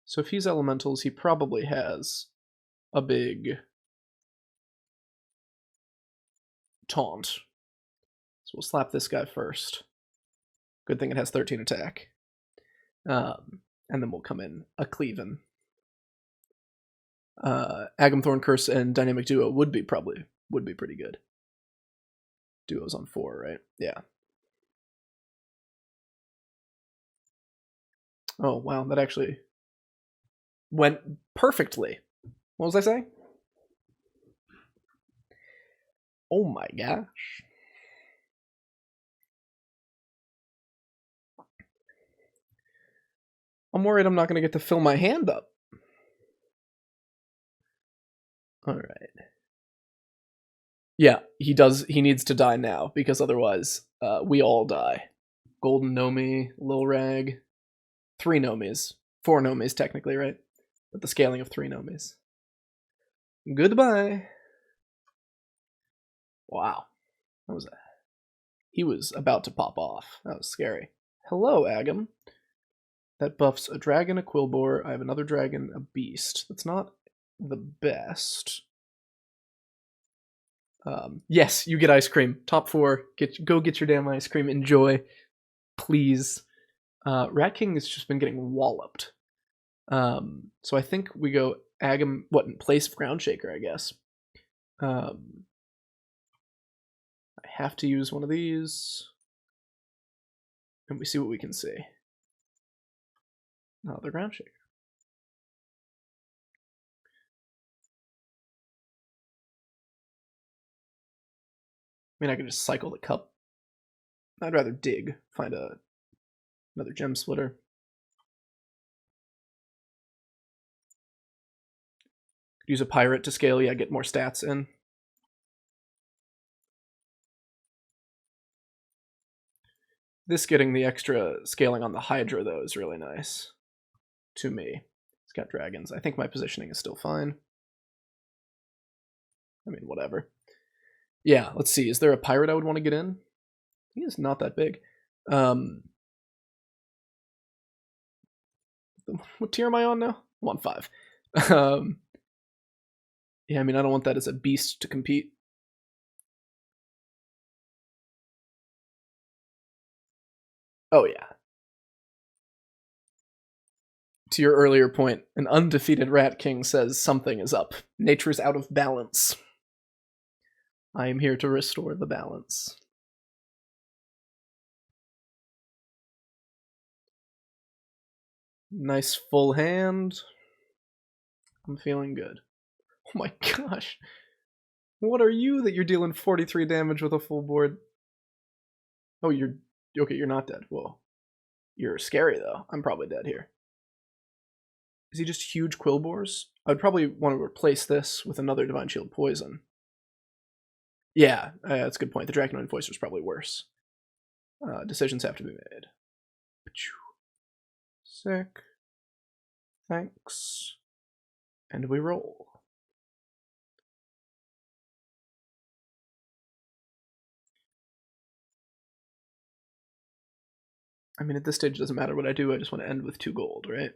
A: So if he's elementals, he probably has a big taunt. So we'll slap this guy first. Good thing it has 13 attack. And then we'll come in a Cleaven. Agamthorn Curse and Dynamic Duo would be pretty good. Duo's on 4, right? Yeah. Oh, wow, that actually went perfectly. What was I saying? Oh my gosh. I'm worried I'm not going to get to fill my hand up. All right. Yeah, he does. He needs to die now because otherwise, we all die. Golden Nomi, Lil Rag, 3 Nomis, 4 Nomis technically, right? But the scaling of 3 Nomis. Goodbye. Wow, that was he was about to pop off. That was scary. Hello, Agam. That buffs a dragon, a Quillbore. I have another dragon, a beast. That's not the best. Yes, you get ice cream. Top 4. Go get your damn ice cream. Enjoy, please. Rat King has just been getting walloped. So I think we go Agam. What in place of Ground Shaker? I guess. I have to use one of these, and we see what we can see. Another Ground Shaker. I mean, I could just cycle the cup. I'd rather dig, find another gem splitter. Could use a pirate to scale, yeah, get more stats in. This getting the extra scaling on the Hydra, though, is really nice. To me. It's got dragons. I think my positioning is still fine. I mean, whatever. Yeah, let's see. Is there a pirate I would want to get in? He is not that big. What tier am I on now? I'm on 5. Yeah, I mean, I don't want that as a beast to compete. Oh, yeah. To your earlier point, an undefeated Rat King says something is up. Nature's out of balance. I am here to restore the balance. Nice full hand. I'm feeling good. Oh my gosh. What are you that you're dealing 43 damage with a full board? Oh, you're... Okay, you're not dead. Whoa. You're scary, though. I'm probably dead here. Is he just huge Quillbores? I'd probably want to replace this with another Divine Shield Poison. Yeah, that's a good point. The Draconoid Enforcer is probably worse. Decisions have to be made. Sick. Thanks. And we roll. I mean, at this stage, it doesn't matter what I do. I just want to end with 2 gold, right?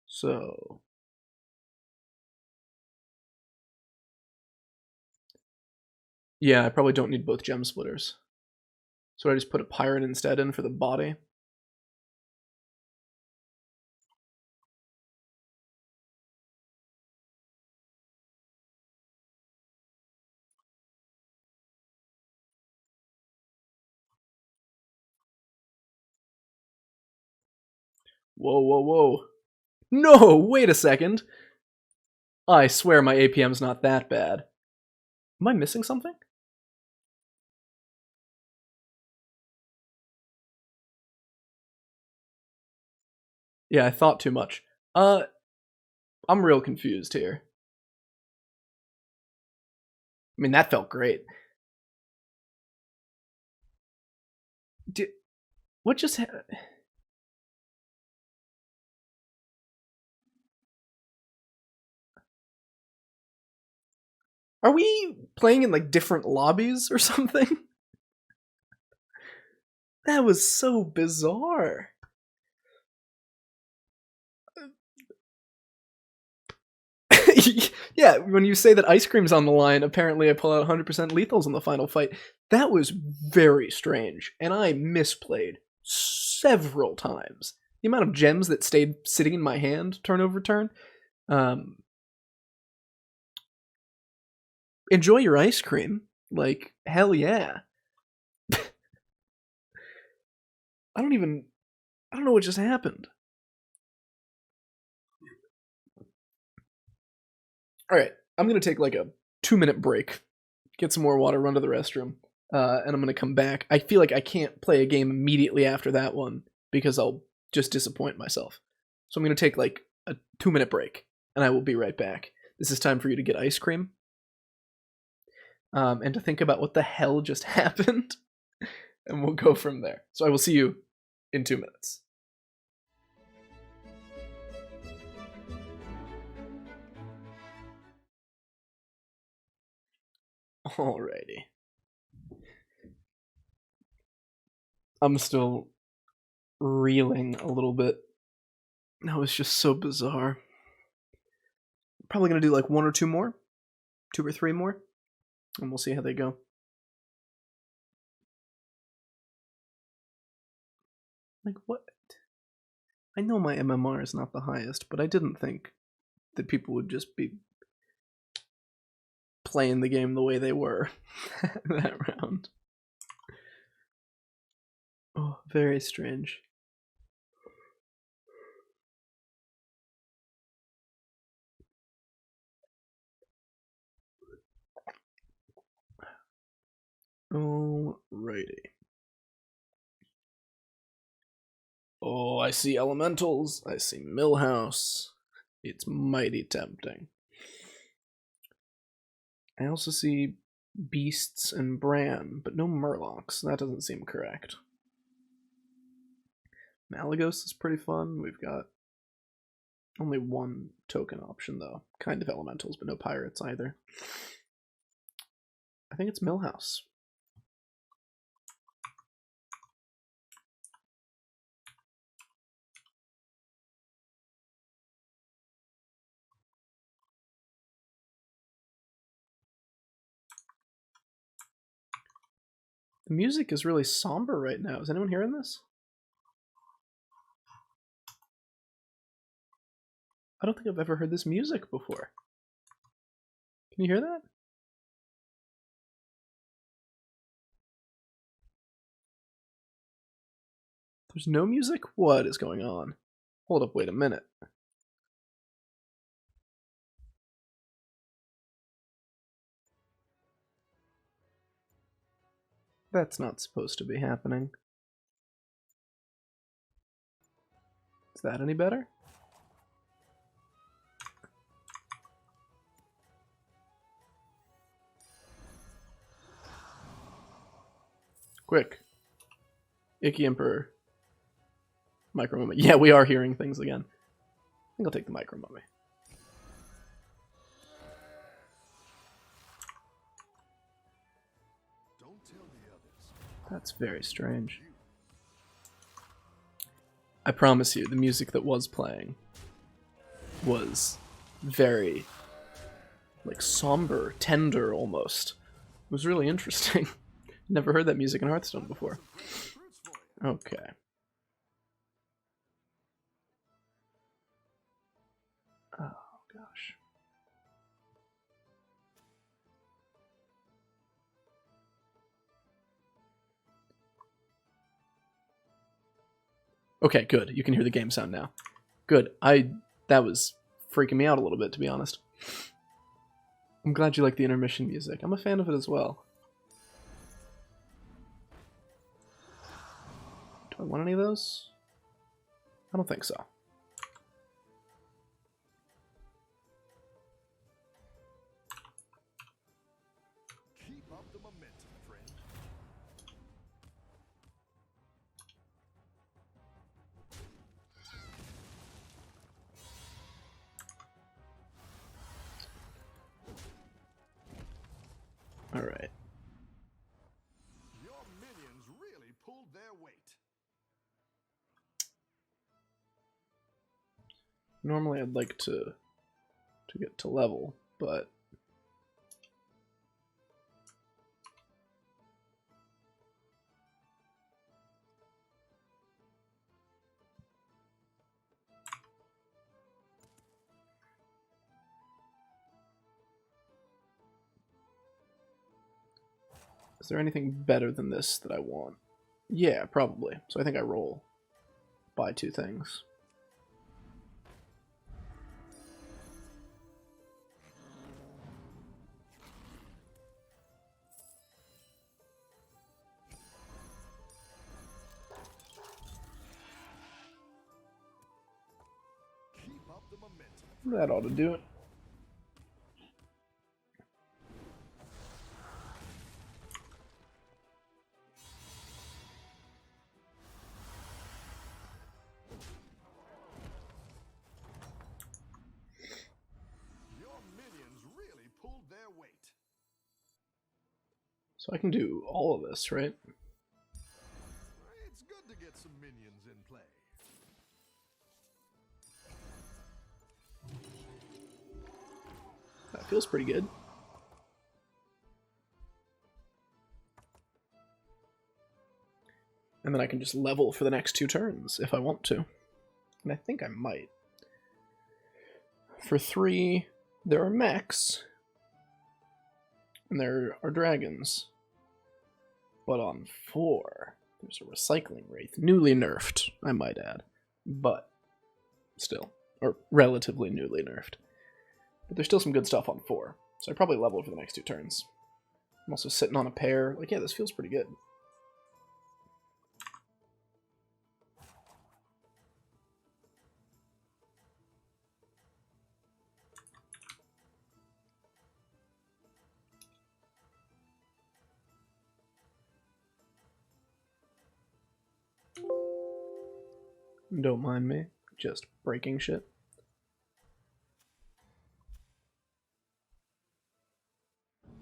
A: So... Yeah, I probably don't need both gem splitters. So I just put a pirate instead in for the body. Whoa, whoa, whoa. No, wait a second. I swear my APM's not that bad. Am I missing something? Yeah, I thought too much. I'm real confused here. I mean, that felt great. What just happened? Are we playing in like different lobbies or something? That was so bizarre. Yeah, when you say that ice cream's on the line, apparently I pull out 100% lethals in the final fight. That was very strange, and I misplayed several times. The amount of gems that stayed sitting in my hand turn over turn. Enjoy your ice cream. Like, hell yeah. I don't know what just happened. Alright, I'm gonna take like a 2-minute break, get some more water, run to the restroom, and I'm gonna come back. I feel like I can't play a game immediately after that one because I'll just disappoint myself. So I'm gonna take like a 2-minute break, and I will be right back. This is time for you to get ice cream, and to think about what the hell just happened, and we'll go from there. So I will see you in 2 minutes. Alrighty. I'm still reeling a little bit. That was just so bizarre. Probably gonna do like 1 or 2 more, 2 or 3 more, and we'll see how they go. Like what? I know my MMR is not the highest, but I didn't think that people would just be playing the game the way they were that round. Oh, very strange. Alrighty. Oh, I see elementals. I see Millhouse. It's mighty tempting. I also see Beasts and Bran, but no Murlocs. That doesn't seem correct. Malagos is pretty fun. We've got only 1 token option, though. Kind of elementals, but no pirates either. I think it's Millhouse. The music is really somber right now. Is anyone hearing this? I don't think I've ever heard this music before. Can you hear that? There's no music? What is going on? Hold up, wait a minute. That's not supposed to be happening. Is that any better? Quick. Icky Emperor. Micro Mummy. Yeah, we are hearing things again. I think I'll take the Micro Mummy. That's very strange. I promise you, the music that was playing was very, like, somber, tender almost. It was really interesting. Never heard that music in Hearthstone before. Okay. Oh, gosh. Okay, good. You can hear the game sound now. Good. That was freaking me out a little bit, to be honest. I'm glad you like the intermission music. I'm a fan of it as well. Do I want any of those? I don't think so.
B: Keep up the momentum, friend.
A: All right.
B: Your minions really pulled their weight.
A: Normally I'd like to get to level, but is there anything better than this that I want? Yeah, probably. So I think I roll. Buy 2 things.
B: the momentum.
A: That ought to do it.
B: Your minions really pulled their weight.
A: So I can do all of this, right?
B: It's good to get some minions in play.
A: That feels pretty good. And then I can just level for the next 2 turns if I want to. And I think I might. For 3, there are mechs. And there are dragons. But on 4, there's a recycling wraith. Newly nerfed, I might add. But still. Or relatively newly nerfed. But there's still some good stuff on 4. So I probably level for the next 2 turns. I'm also sitting on a pair. Like, yeah, this feels pretty good. Don't mind me, just breaking shit.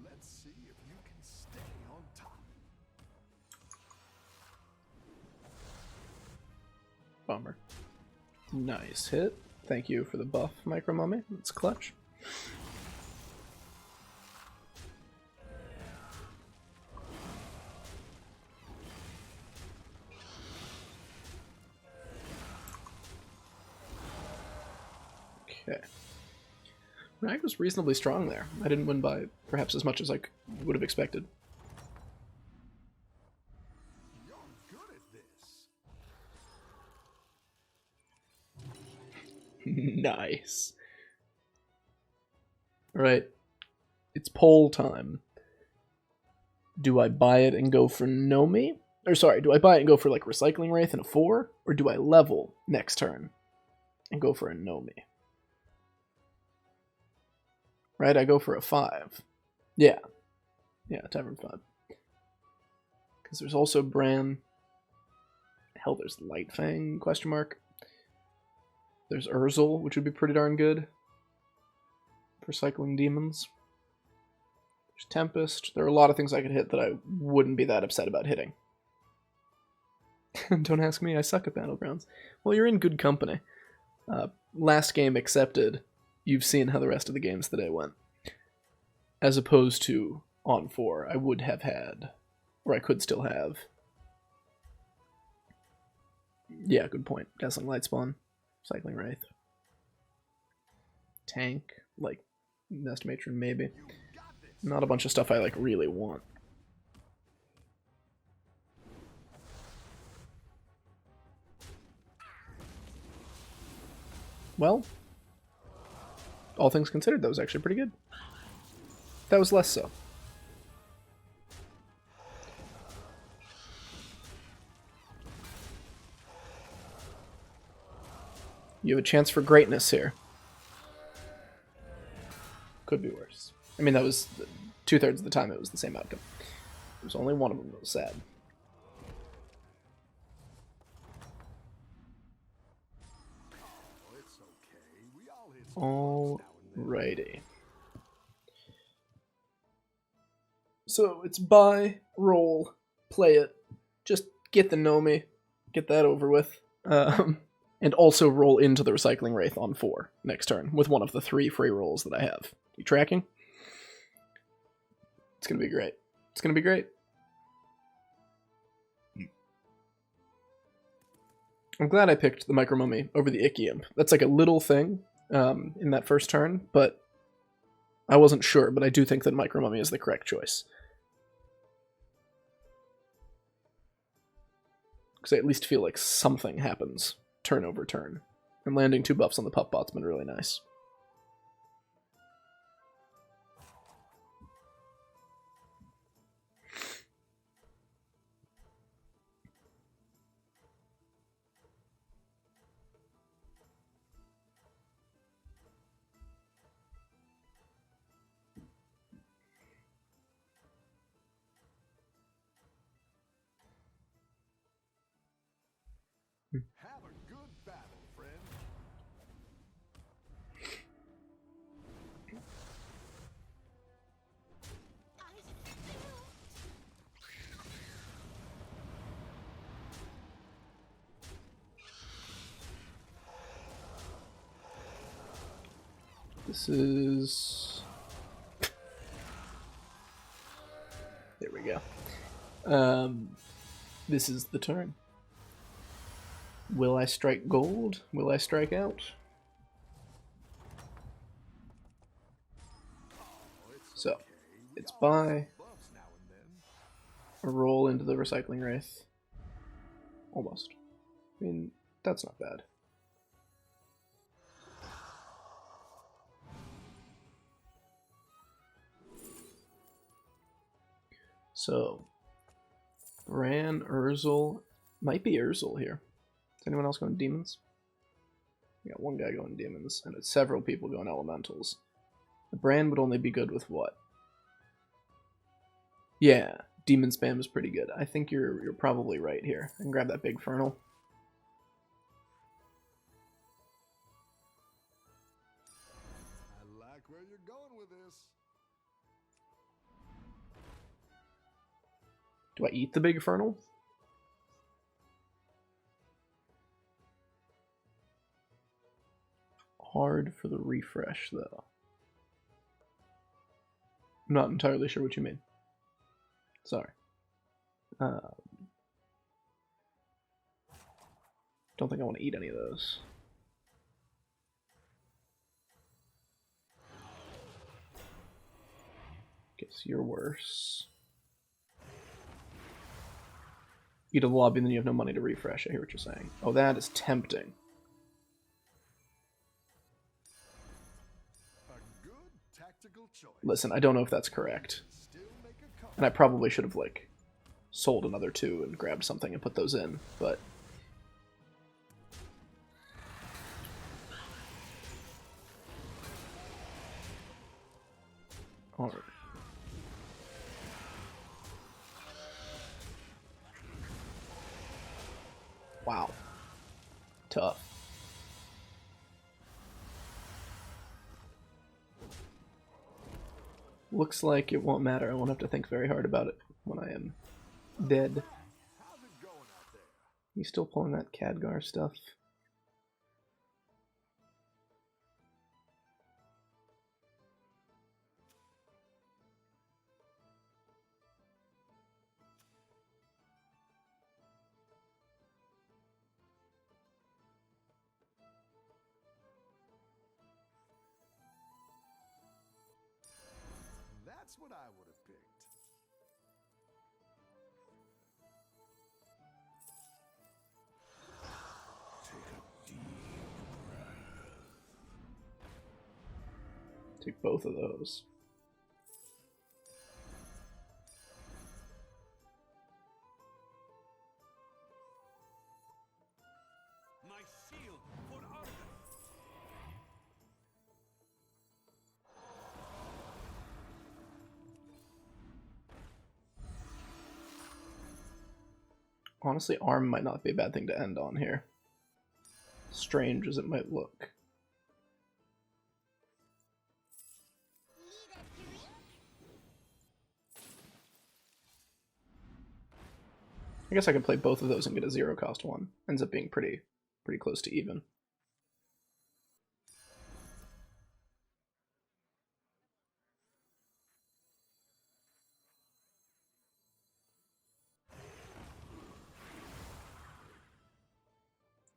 B: Let's see if you can stay on top.
A: Bummer. Nice hit. Thank you for the buff, Micro Mummy. That's clutch. Okay. Rag was reasonably strong there. I didn't win by perhaps as much as I would have expected.
B: You're good at this.
A: Nice. Alright. It's poll time. Do I buy it and go for Nomi? Or sorry, do I buy it and go for like Recycling Wraith and a 4? Or do I level next turn and go for a Nomi? Right, I go for a 5. Yeah. Yeah, Tavern 5. Because there's also Bran. Hell, there's Lightfang, question mark. There's Urzel, which would be pretty darn good for cycling demons. There's Tempest. There are a lot of things I could hit that I wouldn't be that upset about hitting. Don't ask me, I suck at Battlegrounds. Well, you're in good company. Last game accepted, you've seen how the rest of the games today went. As opposed to on 4, I would have had, or I could still have. Yeah, good point. Dazzling Lightspawn, Cycling Wraith. Tank, like Nest Matron maybe. Not a bunch of stuff I like really want. Well, all things considered, that was actually pretty good. That was less so. You have a chance for greatness here. Could be worse. I mean, that was 2/3 of the time it was the same outcome. There was only one of them that was sad.
B: Oh, it's okay. We all hit some bumps now and then.
A: Alrighty. So it's buy, roll, play it. Just get the Nomi, get that over with. And also roll into the Recycling Wraith on 4 next turn with one of the 3 free rolls that I have. You tracking? It's going to be great. It's going to be great. I'm glad I picked the Micro Mummy over the Icky Imp. That's like a little thing in that first turn, but I wasn't sure, but I do think that Micro Mummy is the correct choice. Because I at least feel like something happens turn over turn. And landing 2 buffs on the Puff Bot's been really nice.
B: Have a good battle, friend.
A: This is... There we go. This is the turn. Will I strike gold? Will I strike out? So, it's buy, a roll into the recycling wraith. Almost. I mean, that's not bad. So, Bran, Urzel, might be Urzel here. Is anyone else going demons? We got one guy going demons, and it's several people going elementals. The Bran would only be good with what? Yeah, demon spam is pretty good. I think you're probably right here. I can grab that big Fernal.
B: I like where you're going with this.
A: Do I eat the big Fernal? Hard for the refresh, though. I'm not entirely sure what you mean. Sorry. Don't think I want to eat any of those. Guess you're worse. Eat a lobby and then you have no money to refresh. I hear what you're saying. Oh, that is tempting.
B: A good tactical choice.
A: Listen, I don't know if that's correct. And I probably should have, like, sold another 2 and grabbed something and put those in, but... Alright. Wow. Tough. Looks like it won't matter. I won't have to think very hard about it when I am dead.
B: How's it going out there?
A: You still pulling that Khadgar stuff?
B: That's what I would have picked. Take a deep breath.
A: Take both of those.
B: My shield for Argus.
A: Honestly, arm might not be a bad thing to end on here. Strange as it might look. I guess I could play both of those and get a 0-cost one. Ends up being pretty close to even.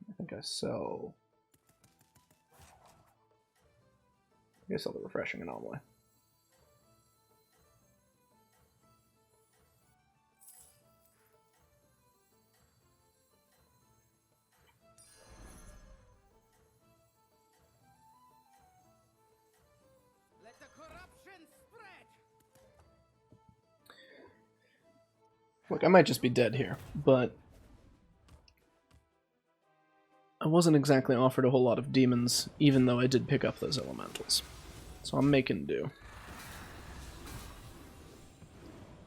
A: I think I sell... I guess I'll the refreshing anomaly.
C: Let the corruption spread.
A: Look, I might just be dead here, but I wasn't exactly offered a whole lot of demons, even though I did pick up those elementals. So I'm making do.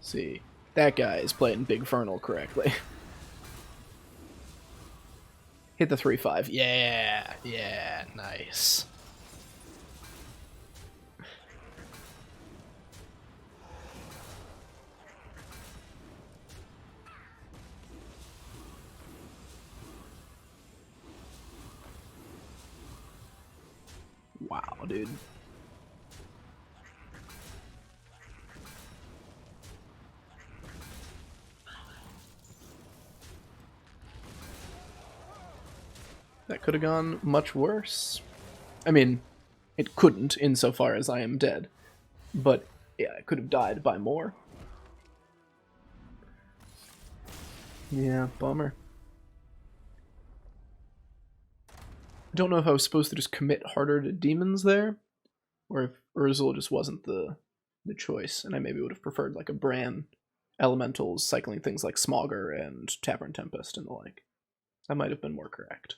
A: See, that guy is playing Big Fernal correctly. Hit the 3/5. Yeah, yeah, nice. Wow, dude. That could have gone much worse. I mean, it couldn't insofar as I am dead. But yeah, I could have died by more. Yeah, bummer. I don't know if I was supposed to just commit harder to demons there, or if Urzel just wasn't the choice, and I maybe would have preferred like a Bran elementals cycling things like Smogger and Tavern Tempest and the like. That might have been more correct.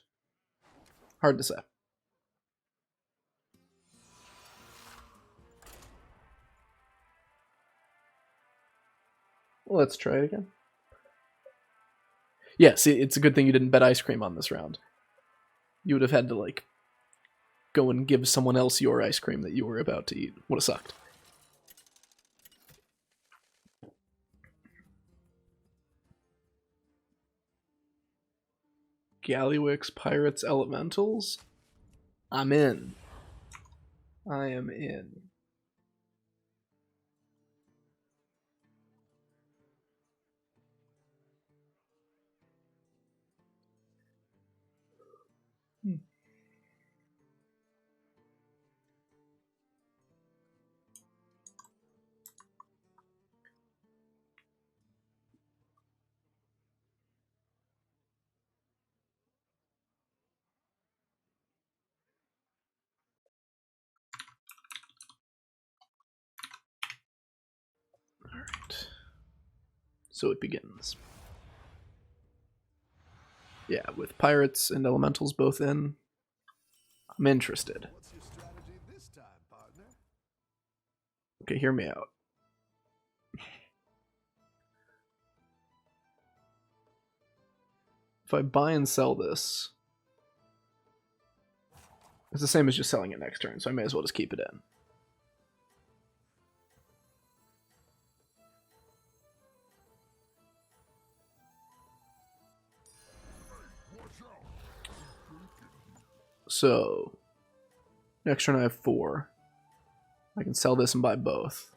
A: Hard to say. Let's try it again. Yeah, see, it's a good thing you didn't bet ice cream on this round. You would have had to, like, go and give someone else your ice cream that you were about to eat. Would have sucked. Gallywix, Pirates, Elementals? I'm in. I am in. Alright. So it begins. Yeah, with Pirates and Elementals both in, I'm interested.
B: What's your strategy this time, partner?
A: Okay, hear me out. If I buy and sell this, it's the same as just selling it next turn, so I may as well just keep it in. So, next turn I have 4. I can sell this and buy both.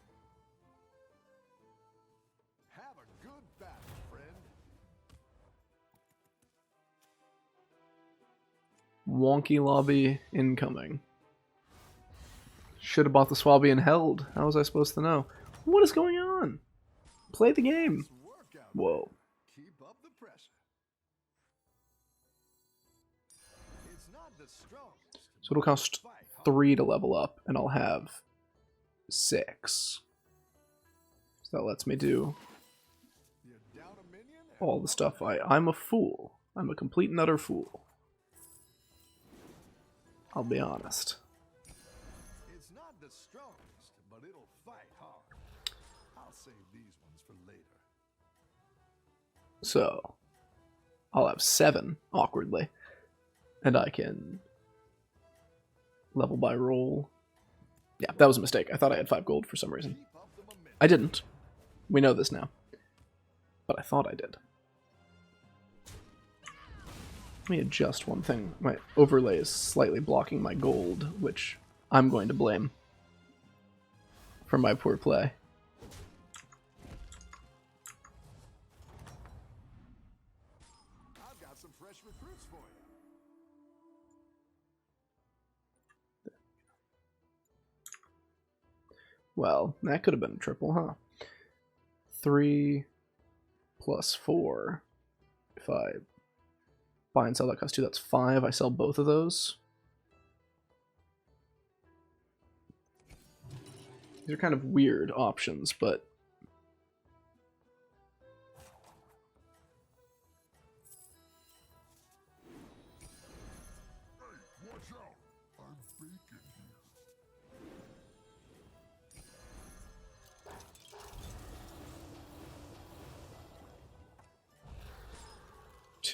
B: Have a good battle, friend.
A: Wonky lobby incoming. Should have bought the Swabby and held. How was I supposed to know? What is going on? Play the game.
B: Nice work out
A: Whoa.
B: there. Keep up the pressure. It's not the strongest,
A: So it'll cost
B: fight hard.
A: 3 to level up, and I'll have 6. So that lets me do
B: You're down a minion and
A: all the stuff I'm a fool. I'm a complete and utter fool. I'll be honest.
B: it's not the strongest, but it'll fight hard. I'll save these ones for later.
A: So I'll have 7, awkwardly. And I can level by roll. Yeah, that was a mistake. I thought I had 5 gold for some reason.
B: Keep up the momentum.
A: I didn't. We know this now. But I thought I did. Let me adjust one thing. My overlay is slightly blocking my gold, which I'm going to blame for my poor play.
B: I've got some fresh recruits for you.
A: Well, that could have been a triple, huh? 3 plus 4. If I buy and sell, that costs 2. That's 5. I sell both of those. These are kind of weird options, but
B: Watch out! I'm faking here.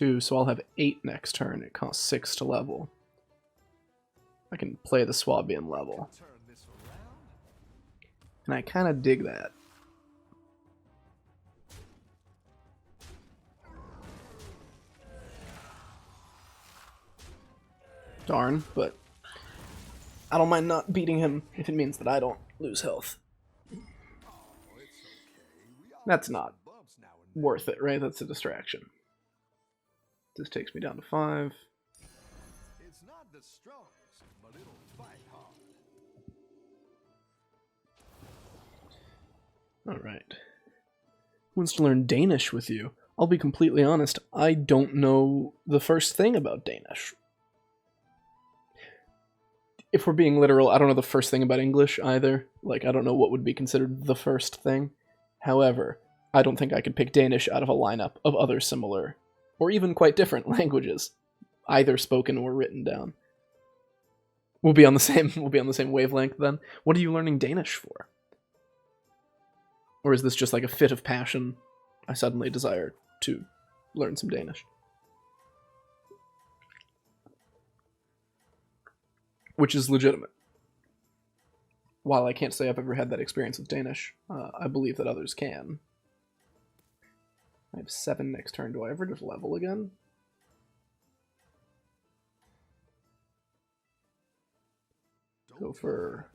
A: 2, so I'll have 8 next turn. It costs 6 to level. I can play the Swabian level.
B: Turn this around.
A: And I kind of dig that. Darn, but I don't mind not beating him if it means that I don't lose health.
B: Oh, it's okay. We all
A: That's
B: have
A: not
B: bumps now and then.
A: worth it, right? That's a distraction. This takes me down to 5.
B: It's not the strongest, but it'll fight hard.
A: Alright. Who wants to learn Danish with you? I'll be completely honest, I don't know the first thing about Danish. If we're being literal, I don't know the first thing about English either. Like, I don't know what would be considered the first thing. However, I don't think I could pick Danish out of a lineup of other similar, or even quite different languages, either spoken or written down. We'll be on the same wavelength then. What are you learning Danish for? Or is this just like a fit of passion? I suddenly desire to learn some Danish. Which is legitimate. While I can't say I've ever had that experience with Danish, I believe that others can. I have 7 next turn. Do I ever just level again? Go for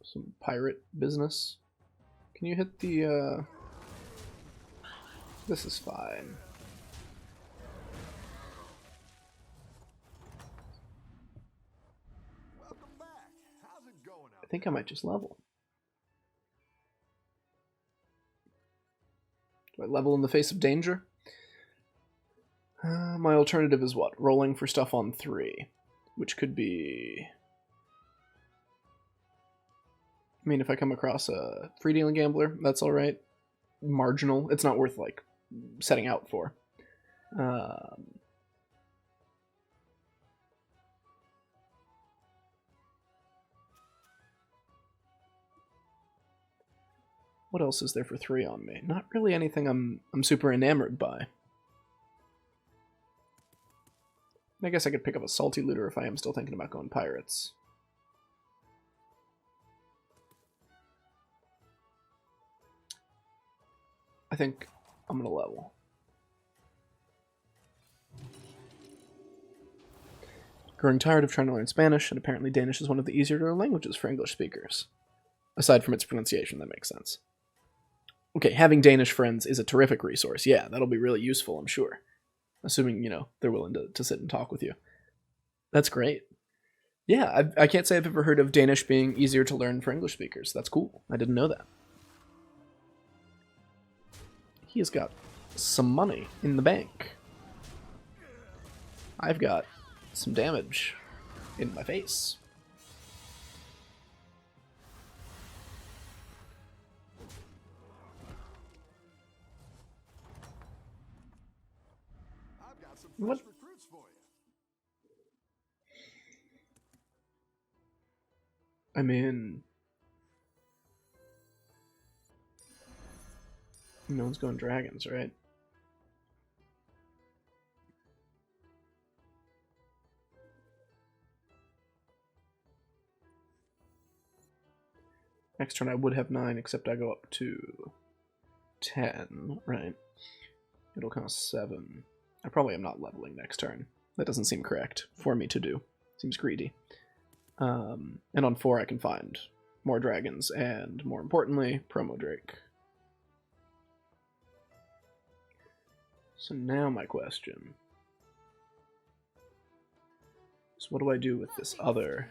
A: some pirate business. Can you hit the, This is fine.
B: Welcome back. How's it going
A: I
B: out
A: think I might just level. Do I level in the face of danger? My alternative is what? Rolling for stuff on 3. Which could be... I mean, if I come across a free-dealing gambler, that's alright. Marginal. It's not worth, like, setting out for. What else is there for 3 on me? Not really anything I'm super enamored by. I guess I could pick up a salty looter if I am still thinking about going pirates. I think I'm gonna level. Growing tired of trying to learn Spanish, and apparently Danish is one of the easier to learn languages for English speakers. Aside from its pronunciation, that makes sense. Okay, having Danish friends is a terrific resource. Yeah, that'll be really useful, I'm sure. Assuming, you know, they're willing to sit and talk with you. That's great. Yeah, I can't say I've ever heard of Danish being easier to learn for English speakers. That's cool. I didn't know that. He has got some money in the bank. I've got some damage in my face.
B: I've got some
A: What?
B: fresh recruits for you.
A: I mean, no one's going dragons, right? Next turn I would have 9, except I go up to 10, right? It'll cost 7. I probably am not leveling next turn. That doesn't seem correct for me to do. Seems greedy. And on 4 I can find more dragons, and more importantly, Promo Drake. So now my question is, what do I do with this other?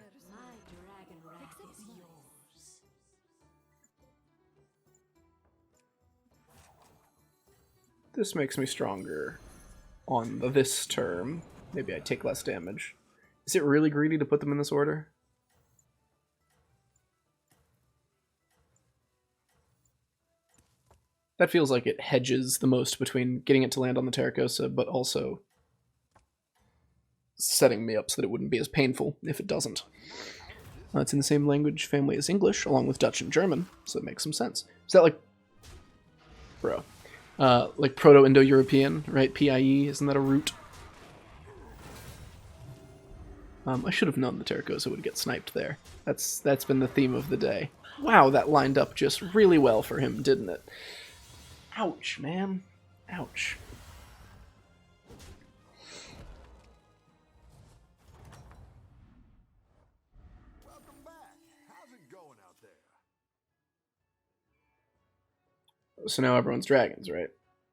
A: This makes me stronger on this term. Maybe I take less damage. Is it really greedy to put them in this order? That feels like it hedges the most between getting it to land on the Terracosa, but also setting me up so that it wouldn't be as painful if it doesn't. It's in the same language family as English, along with Dutch and German, so it makes some sense. Is that like... Bro. Like Proto-Indo-European, right? PIE, isn't that a root? I should have known the Terracosa would get sniped there. That's been the theme of the day. Wow, that lined up just really well for him, didn't it? Ouch, man. Ouch.
B: Welcome back. How's it going out there?
A: So now everyone's dragons, right?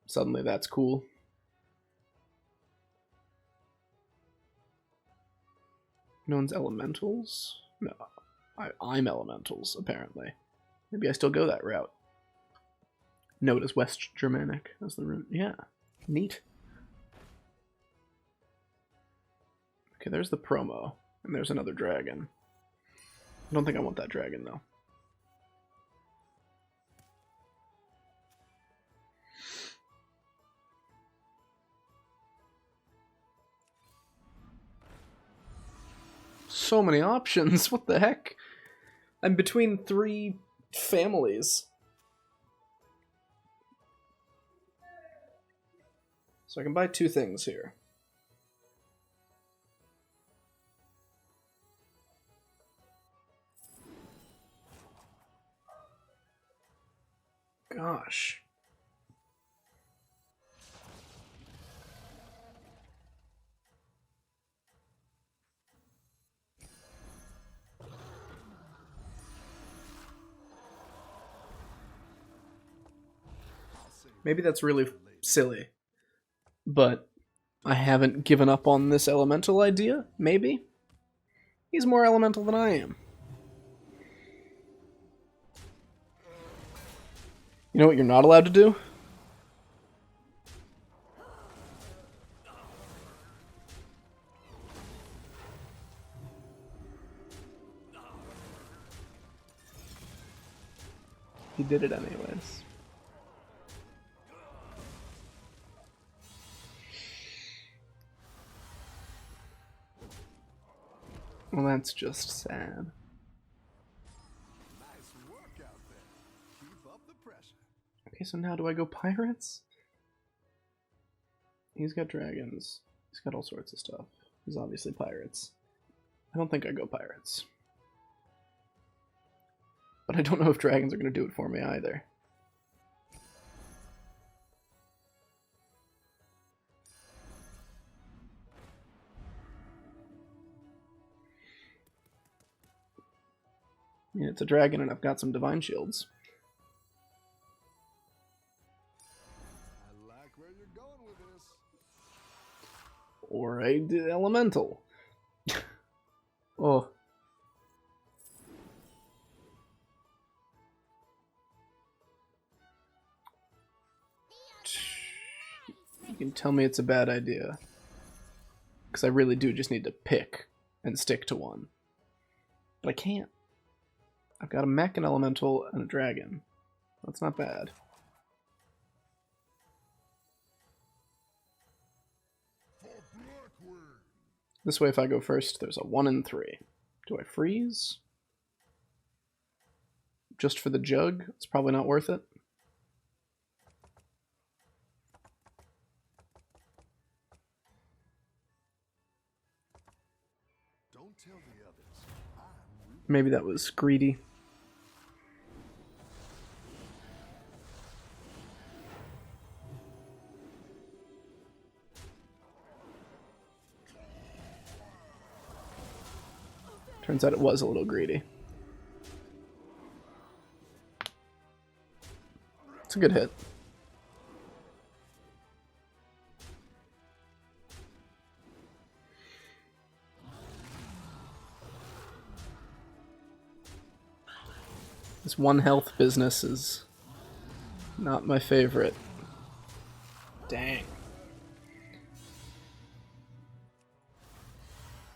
A: Suddenly that's cool. No one's elementals? No. I'm elementals, apparently. Maybe I still go that route. Note as West Germanic as the root. Yeah. Neat. Okay, there's the promo. And there's another dragon. I don't think I want that dragon, though. So many options. What the heck? I'm between 3 families. So I can buy 2 things here. Gosh. Maybe that's really silly. But I haven't given up on this elemental idea, maybe? He's more elemental than I am. You know what you're not allowed to do? He did it anyways. Well, that's just sad.
B: Nice work out there. Keep up the pressure.
A: Okay, so now do I go pirates? He's got dragons. He's got all sorts of stuff. He's obviously pirates. I don't think I go pirates. But I don't know if dragons are going to do it for me either. Yeah, it's a dragon and I've got some divine shields.
B: I like where you're going with this.
A: Or a elemental. Oh. You can tell me it's a bad idea. Because I really do just need to pick and stick to one. But I can't. I've got a mech, an elemental, and a dragon. That's not bad. This way, if I go first, there's a 1 and 3. Do I freeze? Just for the jug? It's probably not worth it.
B: Don't tell the others.
A: Maybe that was greedy. Turns out it was a little greedy. It's a good hit. This 1 health business is not my favorite. Dang.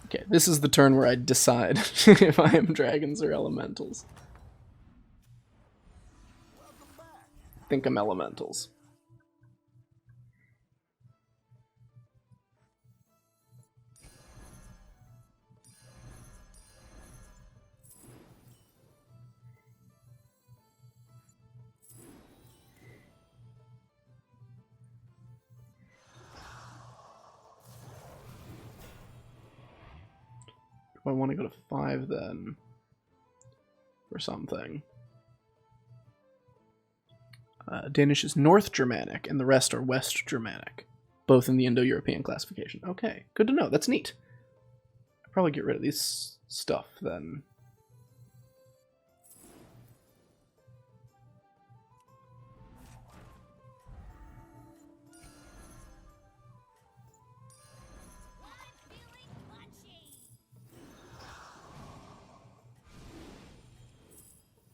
A: Okay, this is the turn where I decide if I am dragons or elementals. I think I'm elementals. Do I want to go to 5 then? Or something. Danish is North Germanic, and the rest are West Germanic. Both in the Indo-European classification. Okay, good to know. That's neat. I'll probably get rid of these stuff then.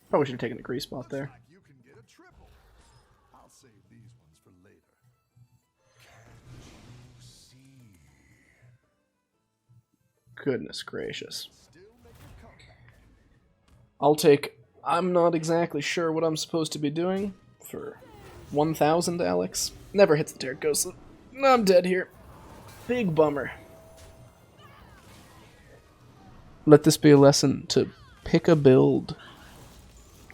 A: Probably should have taken the grease spot there.
B: Like you can get a triple. I'll save these ones for later. Can't you see?
A: Goodness gracious.
B: Still make a comeback.
A: I'll take... I'm not exactly sure what I'm supposed to be doing for 1,000, Alex. Never hits the Derek Ghostlet. I'm dead here. Big bummer. Let this be a lesson to pick a build.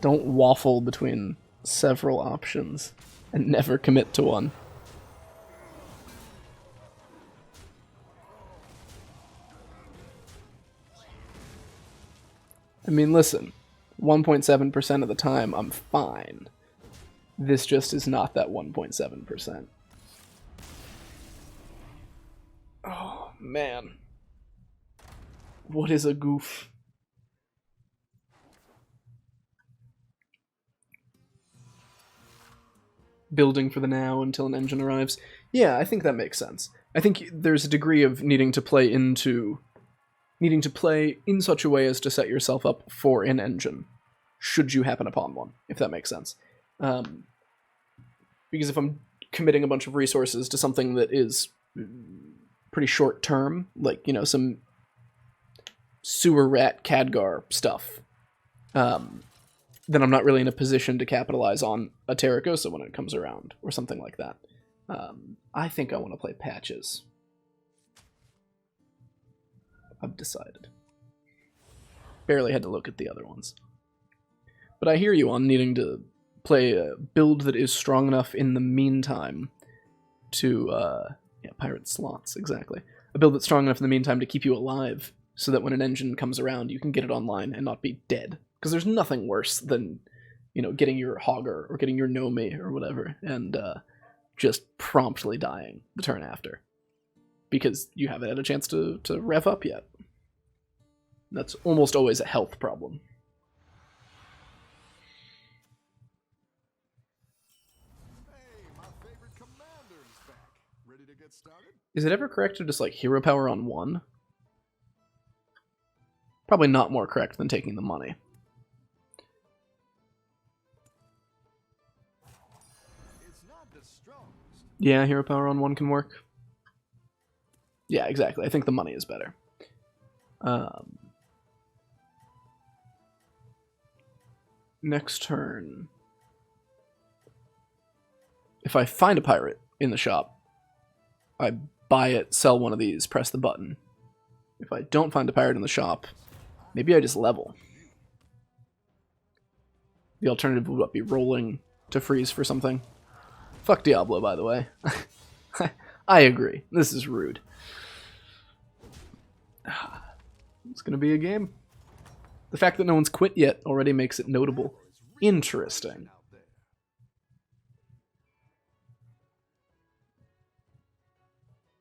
A: Don't waffle between several options and never commit to one. I mean, listen, 1.7% of the time I'm fine. This just is not that 1.7%. Oh, man. What is a goof? Building for the now until an engine arrives. Yeah, I think that makes sense. I think there's a degree of needing to play in such a way as to set yourself up for an engine, should you happen upon one, if that makes sense. Because if I'm committing a bunch of resources to something that is pretty short term, like, you know, some sewer rat Khadgar stuff, then I'm not really in a position to capitalize on a Terracosta when it comes around, or something like that. I think I want to play Patches. I've decided. Barely had to look at the other ones. But I hear you on needing to play a build that is strong enough in the meantime to, yeah, pirate slots, exactly. A build that's strong enough in the meantime to keep you alive, so that when an engine comes around, you can get it online and not be dead. Because there's nothing worse than, you know, getting your Hogger or getting your Nomi or whatever and just promptly dying the turn after. Because you haven't had a chance to rev up yet. That's almost always a health problem.
B: Hey, my favorite commander is back. Ready to get started?
A: Is it ever correct to just, like, hero power on 1? Probably not more correct than taking the money.
B: It's not the strongest.
A: Yeah, hero power on 1 can work. Yeah, exactly. I think the money is better. Next turn. If I find a pirate in the shop, I buy it, sell one of these, press the button. If I don't find a pirate in the shop, maybe I just level. The alternative would be rolling to freeze for something. Fuck Diablo, by the way. I agree. This is rude. It's gonna be a game. The fact that no one's quit yet already makes it notable. Interesting.
B: Out there.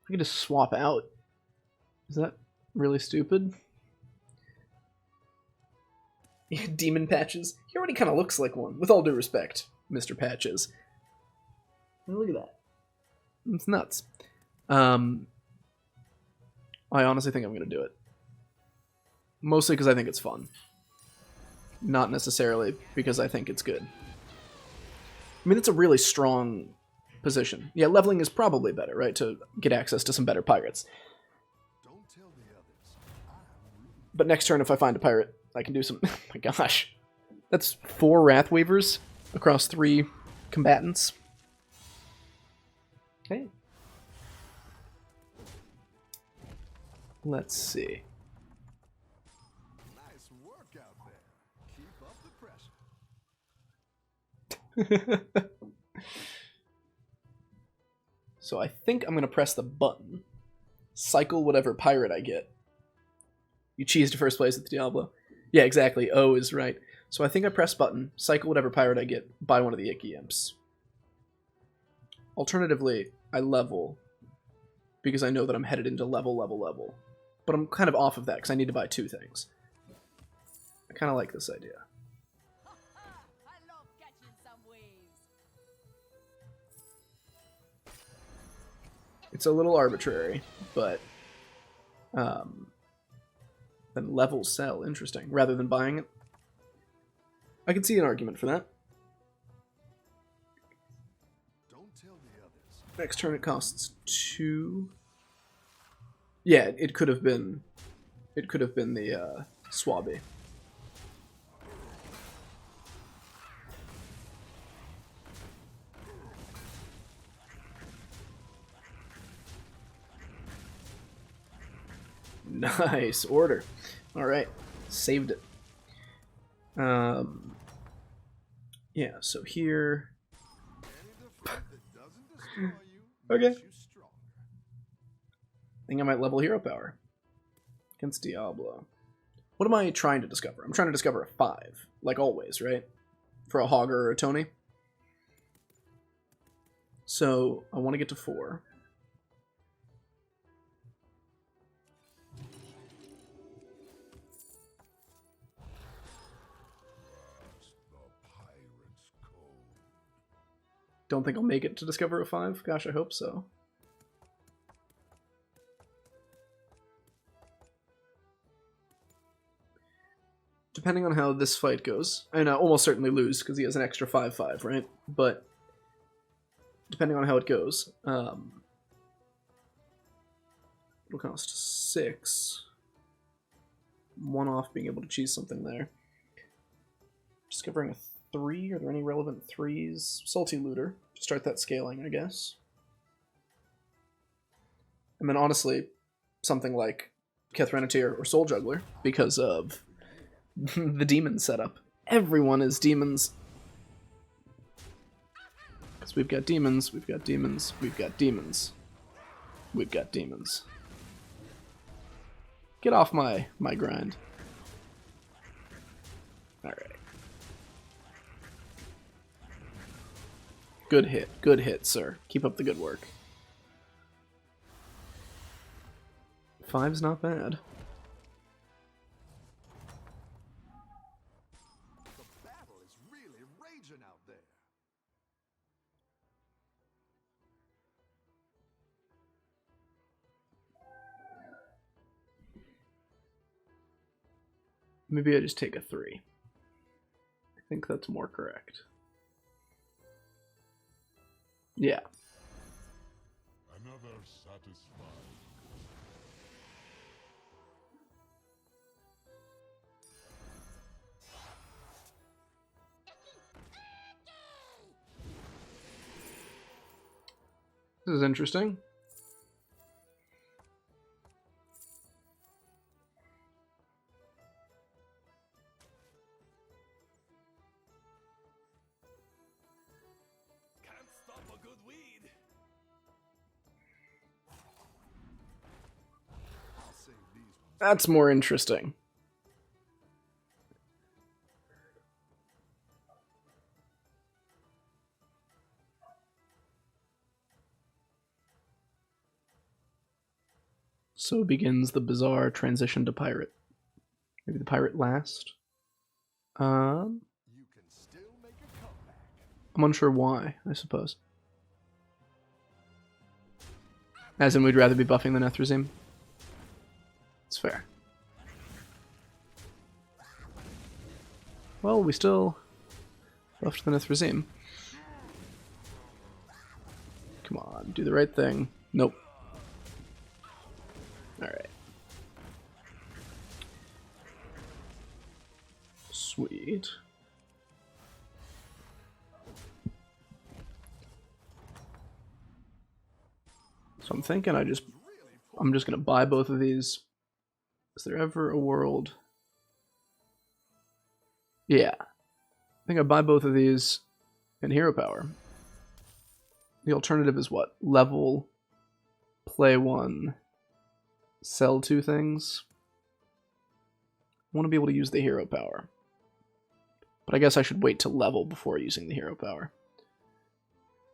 A: I could just swap out. Is that really stupid? Demon Patches? He already kind of looks like one, with all due respect, Mr. Patches. Look at that. It's nuts. I honestly think I'm going to do it. Mostly because I think it's fun. Not necessarily because I think it's good. I mean, it's a really strong position. Yeah, leveling is probably better, right? To get access to some better pirates.
B: Don't tell the others.
A: But next turn, if I find a pirate, I can do some... Oh my gosh. That's 4 Wrathweavers across 3 combatants. Okay. Let's see.
B: Nice work out there. Keep up the pressure.
A: So I think I'm going to press the button, cycle whatever pirate I get, You cheesed to first place at the Diablo. Yeah, exactly. O is right. So I think I press button, cycle whatever pirate I get, buy one of the Icky Imps. Alternatively, I level, because I know that I'm headed into level. But I'm kind of off of that, because I need to buy 2 things. I kind of like this idea.
C: I love catching some waves.
A: It's a little arbitrary, but then level sell, interesting, rather than buying it. I can see an argument for that.
B: Don't tell the others.
A: Next turn it costs 2. Yeah, it could have been the Swabby. Nice order. All right, saved it. Yeah. So here. Okay. I think I might level hero power against Diablo. What am I trying to discover? I'm trying to discover a 5, like always, right? For a Hogger or a Tony. So I want to get to 4. Don't think I'll make it to discover a 5. Gosh, I hope so. Depending on how this fight goes, and I almost certainly lose because he has an extra 5/5, right? But depending on how it goes, it'll cost 6. 1 off being able to cheese something there. Discovering a 3. Are there any relevant 3s? Salty Looter. Start that scaling, I guess. And then honestly, something like Kethrenetier or Soul Juggler because of the demon setup. Everyone is demons. Because we've got demons, we've got demons, we've got demons. We've got demons. Get off my grind. Alright. Good hit, sir. Keep up the good work. 5's not bad.
B: The battle is really raging out there.
A: Maybe I just take a 3. I think that's more correct. Yeah.
D: Another satisfied.
A: This is interesting.
D: Can't stop a good weed.
B: I'll save these ones.
A: That's more interesting. So begins the bizarre transition to pirate. Maybe the pirate last.
B: You can still make a comeback.
A: I'm unsure why, I suppose. As in, we'd rather be buffing than Ethrazine. It's fair. Well, we still buffed the Ethrazine. Come on, do the right thing. Nope. Alright. Sweet. So I'm thinking I'm just gonna buy both of these. Is there ever a world? Yeah. I think I buy both of these in hero power. The alternative is what? Level, play 1, sell 2 things. want to be able to use the hero power. But I guess I should wait to level before using the hero power.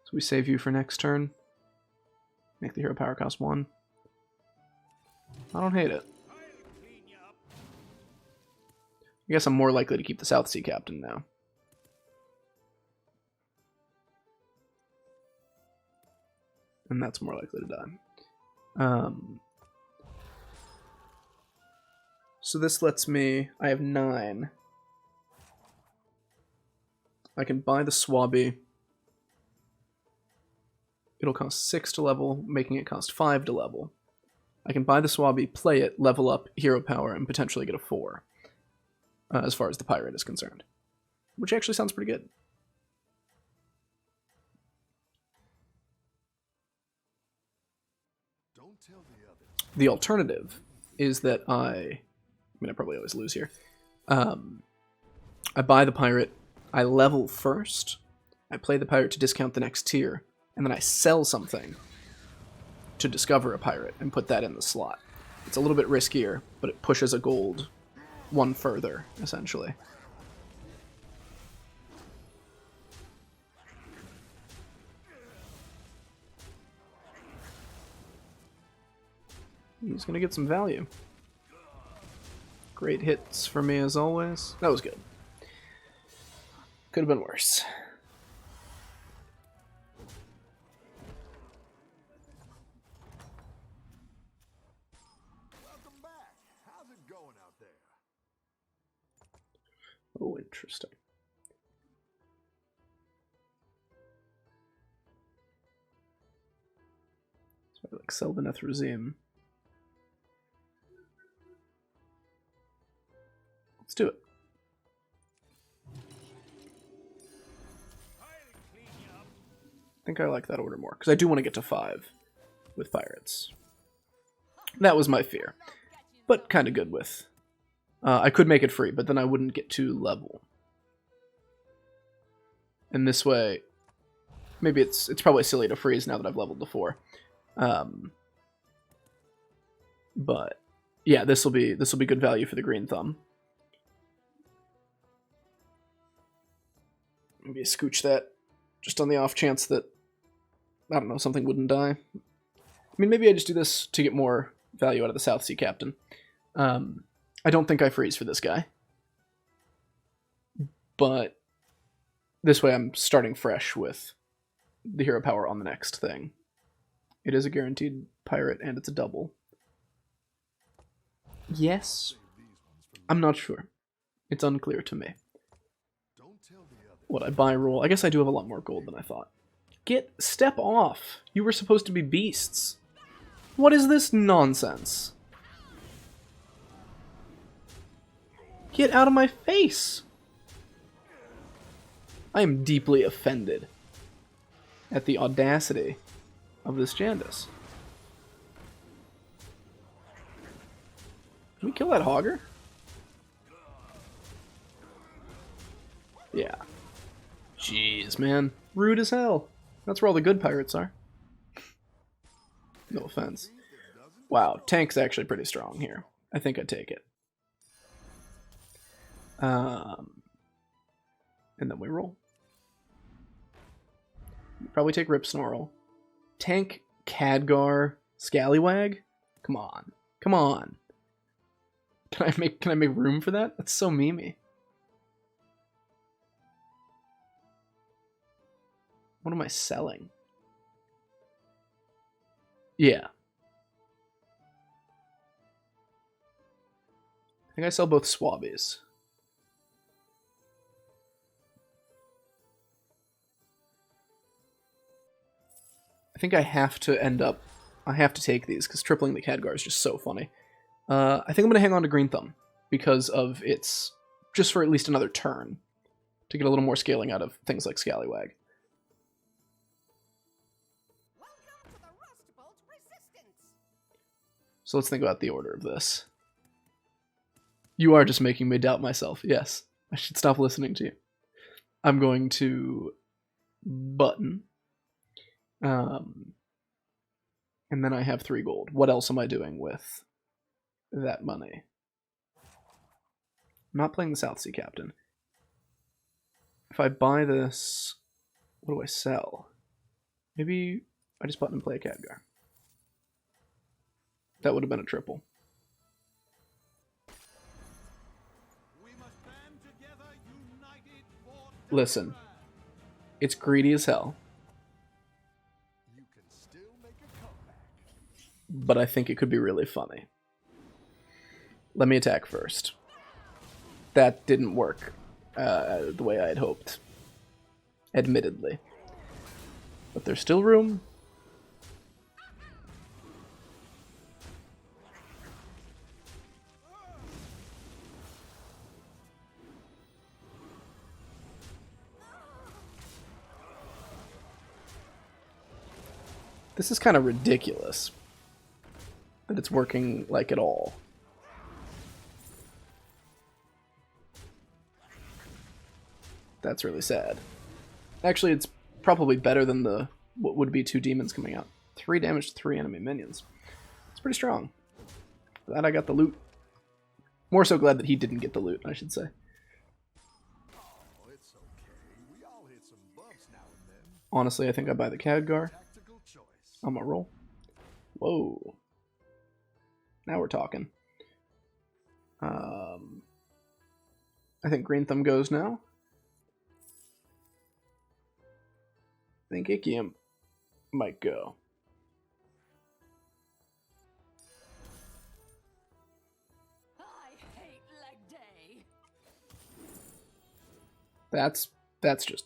A: So we save you for next turn. Make the hero power cost 1. I don't hate it. I guess I'm more likely to keep the South Sea Captain now. And that's more likely to die. So this lets me... I have 9. I can buy the Swabby. It'll cost 6 to level, making it cost 5 to level. I can buy the Swabby, play it, level up hero power, and potentially get a 4. As far as the pirate is concerned. Which actually sounds pretty good.
B: Don't tell the others.
A: The alternative is that I probably always lose here. I buy the pirate, I level first, I play the pirate to discount the next tier, and then I sell something to discover a pirate and put that in the slot. It's a little bit riskier, but it pushes a gold 1 further, essentially. He's gonna get some value. Great hits for me as always. That was good. Could have been worse.
B: Welcome back. How's it going out there?
A: Oh, interesting. So I like Sylvaneth Regime. Let's do it. I think I like that order more, because I do want to get to 5 with pirates. That was my fear, but kind of good with. I could make it free, but then I wouldn't get to level. And this way, maybe it's probably silly to freeze now that I've leveled to 4. But yeah, this will be good value for the green thumb. Maybe scooch that just on the off chance that, I don't know, something wouldn't die. I mean, maybe I just do this to get more value out of the South Sea Captain. I don't think I freeze for this guy. But this way I'm starting fresh with the hero power on the next thing. It is a guaranteed pirate, and it's a double. Yes? I'm not sure. It's unclear to me.
B: Don't tell the others.
A: What, I buy roll? I guess I do have a lot more gold than I thought. Step off! You were supposed to be beasts. What is this nonsense? Get out of my face! I am deeply offended at the audacity of this Jandis. Can we kill that Hogger? Yeah. Jeez, man. Rude as hell. That's where all the good pirates are. No offense. Wow, tank's actually pretty strong here. I think I'd take it. And then we roll. Probably take Rip Snorl. Tank Khadgar Scallywag? Come on. Come on. Can I make room for that? That's so memey. What am I selling? Yeah. I think I sell both Swabbies. I think I have to take these, because tripling the Khadgar is just so funny. I think I'm going to hang on to Green Thumb, because of its, just for at least another turn, to get a little more scaling out of things like Scallywag.
C: Welcome to the Rust Bolt Resistance.
A: So let's think about the order of this. You are just making me doubt myself. Yes, I should stop listening to you. I'm going to button. And then I have 3 gold. What else am I doing with that money? I'm not playing the South Sea Captain. If I buy this, what do I sell? Maybe I just button and play a Khadgar. That would have been a triple. Listen, it's greedy as hell,
B: You can still make a comeback.
A: but I think it could be really funny. Let me attack first. That didn't work the way I had hoped, admittedly. But there's still room. This is kind of ridiculous that it's working like at all. That's really sad. Actually, it's probably better than the what would be 2 demons coming out. 3 damage to 3 enemy minions. It's pretty strong. Glad I got the loot. More so glad that he didn't get the loot, I should say.
B: Oh, it's okay. We all hit some bumps now and then.
A: Honestly, I think I buy the Khadgar.
B: Tactical choice.
A: I'm gonna roll. Whoa. Now we're talking. I think Green Thumb goes now. I think Ikium might go.
C: I hate leg day.
A: That's just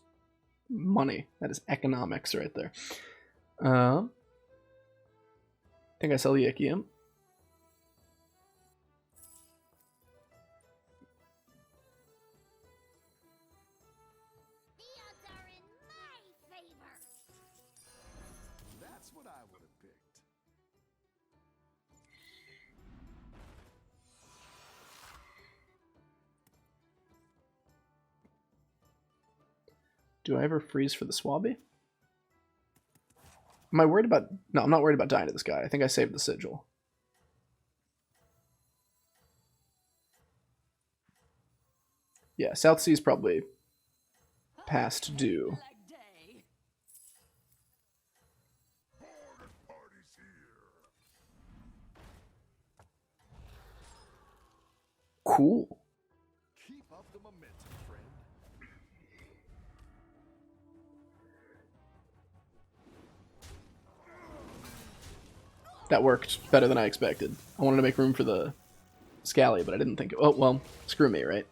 A: money. That is economics right there. I think I sell the Ikium.
C: The odds are in my favor.
B: That's what I would have picked.
A: Do I ever freeze for the Swabby? Am I worried about... No, I'm not worried about dying to this guy. I think I saved the Sigil. Yeah, South Sea's probably past due.
C: Leg day.
A: Cool.
B: Keep up the momentum, friend.
A: That worked better than I expected. I wanted to make room for the Scally, but I didn't think... Oh, well, screw me, right?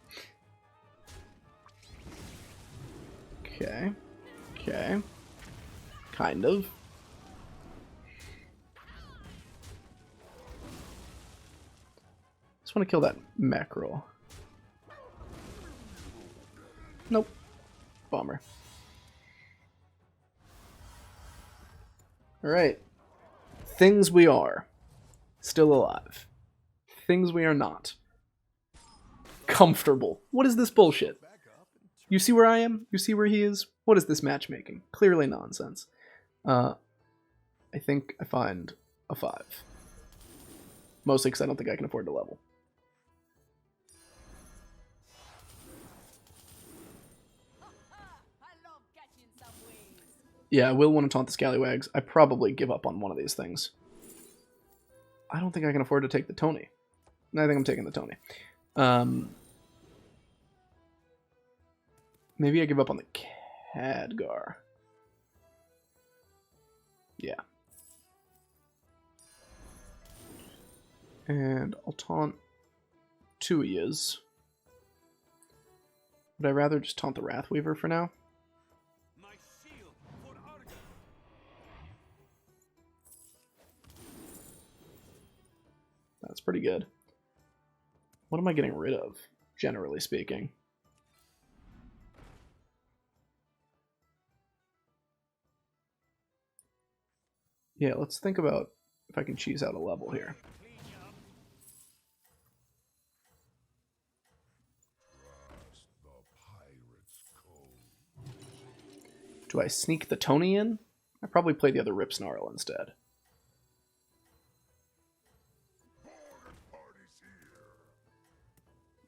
A: Okay. Okay. Kind of. Just want to kill that mackerel. Nope. Bummer. Alright. Things we are. Still alive. Things we are not. Comfortable. What is this bullshit? You see where I am? You see where he is? What is this matchmaking? Clearly nonsense. I think I find a 5. Mostly because I don't think I can afford to level.
C: I love catching some waves.
A: Yeah, I will want to taunt the Scallywags. I probably give up on one of these things. I don't think I can afford to take the Tony. I think I'm taking the Tony. Maybe I give up on the Khadgar. Yeah. And I'll taunt 2 Ias. Would I rather just taunt the Wrathweaver for now?
D: My shield for Argon.
A: That's pretty good. What am I getting rid of, generally speaking? Yeah, let's think about if I can cheese out a level here.
D: Clean you up.
A: Do I sneak the Tony in? I probably play the other Rip Snarl instead.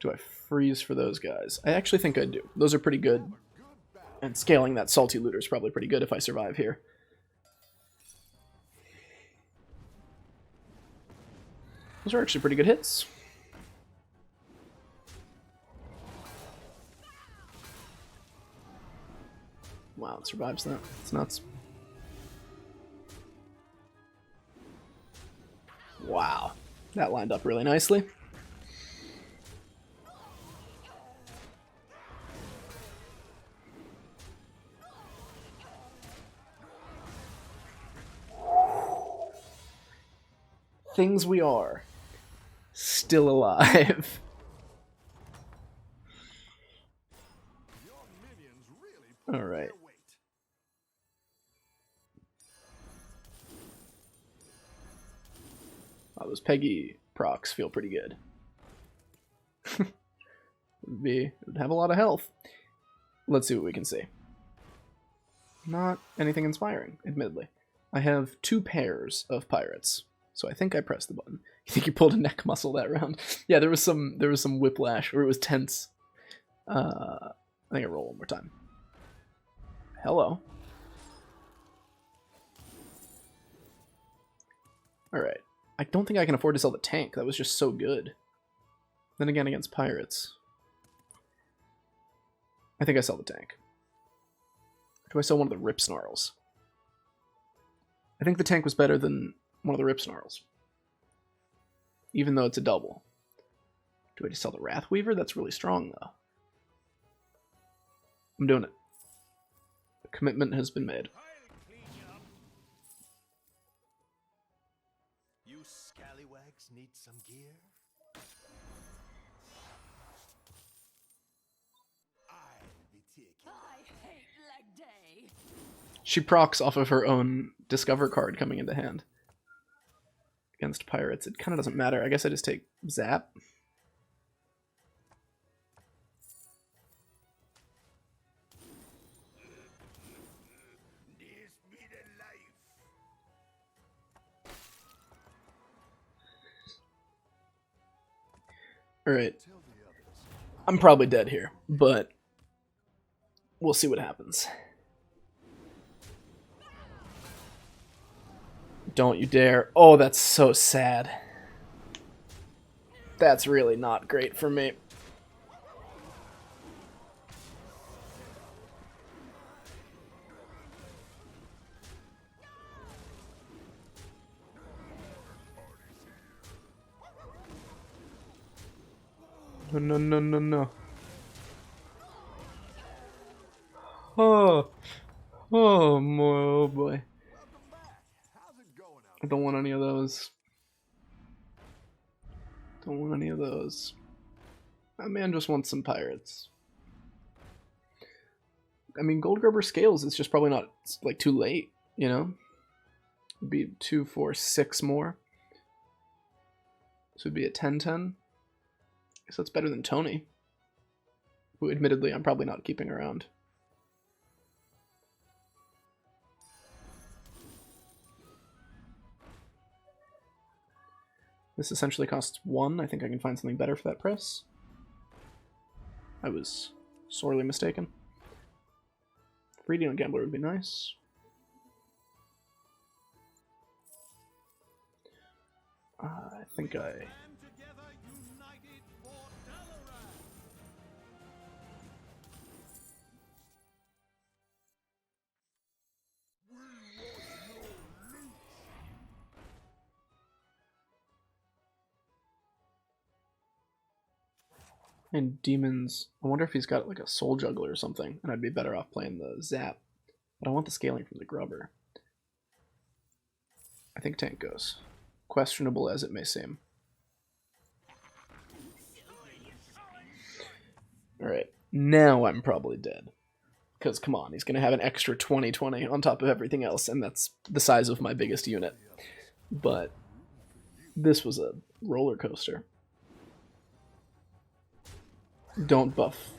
A: Do I freeze for those guys? I actually think I do. Those are pretty good. And scaling that salty looter is probably pretty good if I survive here. Those are actually pretty good hits. Wow, it survives that. It's nuts. Wow. That lined up really nicely. Things we are. Still alive. All right. Wow, those Peggy procs feel pretty good. It would have a lot of health. Let's see what we can see. Not anything inspiring, admittedly. I have 2 pairs of pirates, so I think I pressed the button. You think you pulled a neck muscle that round? Yeah, there was some whiplash, or it was tense. I think I roll one more time. Hello. Alright. I don't think I can afford to sell the tank. That was just so good. Then again, against pirates. I think I sell the tank. Do I sell one of the rip snarls? I think the tank was better than one of the rip snarls. Even though it's a double. Do I just sell the Wrathweaver? That's really strong, though. I'm doing it. The commitment has been made.
E: You scallywags need some gear? I'll be taking.
C: I hate leg day.
A: She procs off of her own Discover card coming into hand. Against pirates, it kind of doesn't matter. I guess I just take Zap.
E: This be the life.
A: Alright. I'm probably dead here, but we'll see what happens. Don't you dare. Oh, that's so sad. That's really not great for me. No, no, no, no, no. Oh. Oh, oh boy. I don't want any of those. Don't want any of those. That man just wants some pirates. I mean, Gold Grubber Scales is just probably not, like, too late, you know? It'd be 2, 4, 6 more. So it'd be a 10-10. I guess that's better than Tony, who admittedly I'm probably not keeping around. This essentially costs 1. I think I can find something better for that price. I was sorely mistaken. Freedom and Gambler would be nice. I think I... And Demons, I wonder if he's got like a Soul Juggler or something, and I'd be better off playing the Zap. But I want the scaling from the Grubber. I think Tank goes. Questionable as it may seem. Alright, now I'm probably dead. Because, come on, he's going to have an extra 20/20 on top of everything else, and that's the size of my biggest unit. But this was a roller coaster. Don't buff.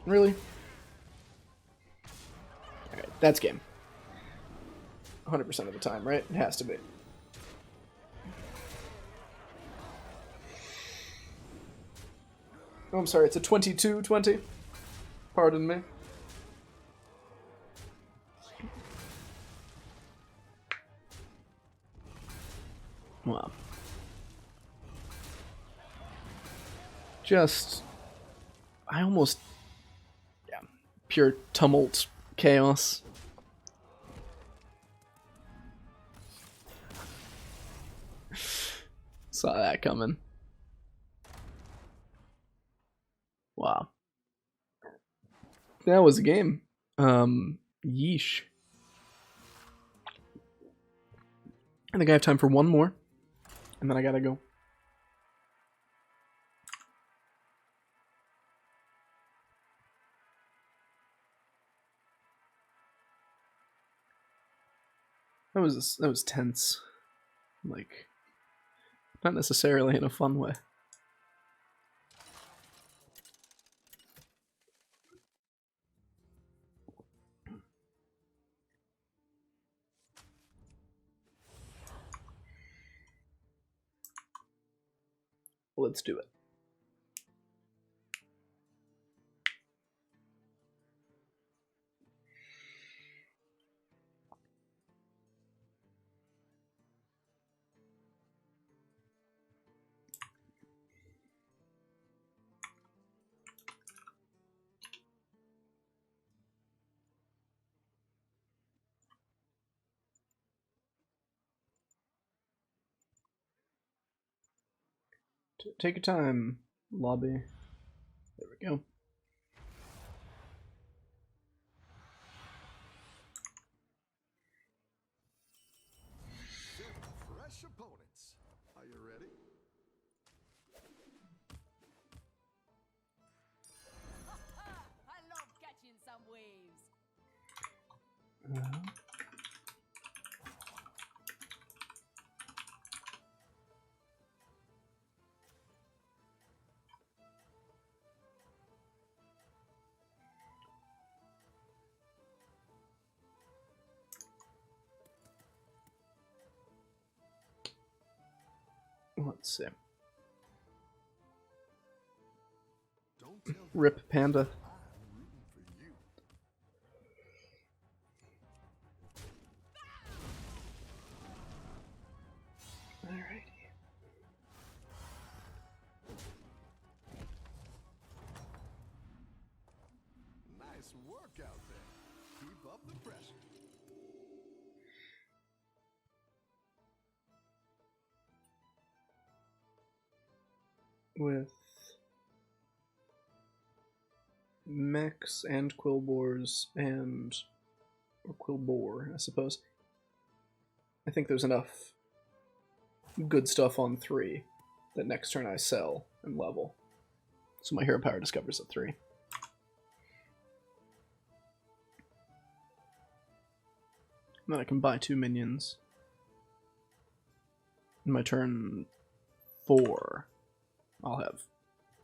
A: Really? Alright, that's game. 100% of the time, right? It has to be. Oh, I'm sorry, it's a 22-20. Pardon me. Wow. Just... I almost... Yeah. Pure tumult. Chaos. Saw that coming. Wow. That was a game. Yeesh. I think I have time for one more. And then I gotta go. That was tense. Like, not necessarily in a fun way. Let's do it. Take your time, lobby. There we go.
B: Fresh opponents. Are you ready?
F: I love catching some waves.
A: Let's see.
B: Don't tell them
A: Rip Panda.
B: I'm rooting for you.
A: Alrighty.
B: Nice work out there. Keep up the pressure.
A: With mechs and quillbores and or quillbore, I suppose. I think there's enough good stuff on 3 that next turn I sell and level. So my hero power discovers at 3. And then I can buy 2 minions. In my turn 4, I'll have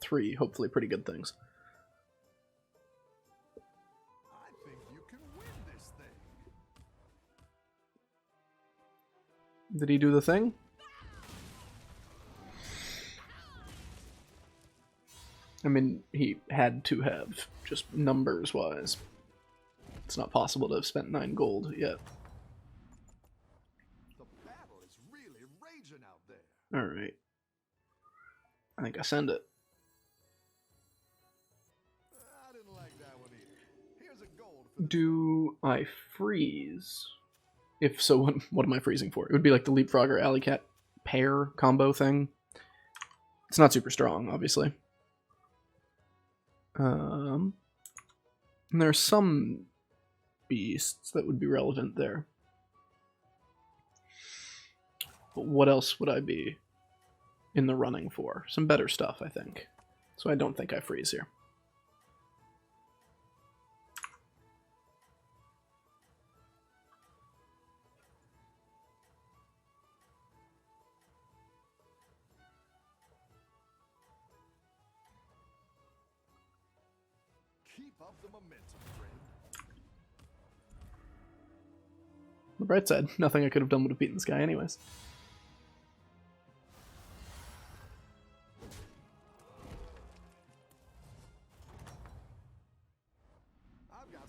A: 3 hopefully pretty good things.
B: I think you can win this thing.
A: Did he do the thing? I mean, he had to have, just numbers-wise. It's not possible to have spent 9 gold yet.
B: The battle is really raging out there.
A: Alright. I think I send it.
B: I didn't like that one either. Here's a gold for the
A: Do I freeze? If so, what am I freezing for? It would be like the Leapfrogger Alley Cat pair combo thing. It's not super strong, obviously. And there are some beasts that would be relevant there. But what else would I be in the running for? Some better stuff, I think. So I don't think I freeze here.
B: Keep up the momentum, friend.
A: On the bright side, nothing I could have done would have beaten this guy anyways.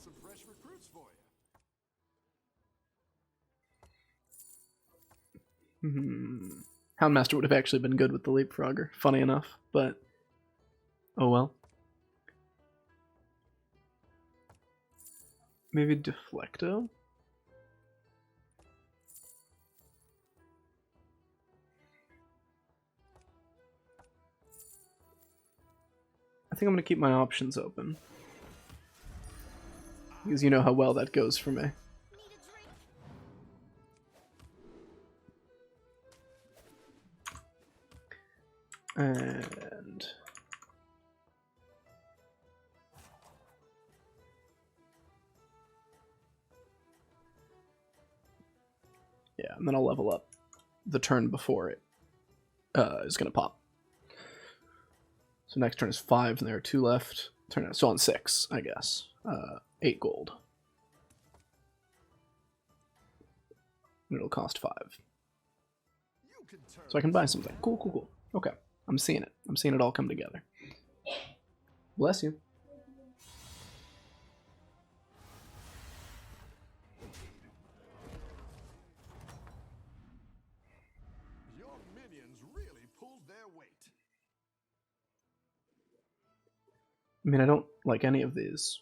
B: some fresh recruits for you.
A: Houndmaster would have actually been good with the Leapfrogger, funny enough, but oh well. Maybe Deflecto? I think I'm going to keep my options open. Because you know how well that goes for me.
C: Need a drink?
A: And yeah, and then I'll level up the turn before it is going to pop. So next turn is 5, and there are 2 left. So on 6, I guess. 8 gold. And it'll cost 5.
B: You can turn
A: So I can buy something. Cool, cool, cool. Okay, I'm seeing it. I'm seeing it all come together. Bless you.
B: Your minions really pulled their weight.
A: I mean, I don't like any of these.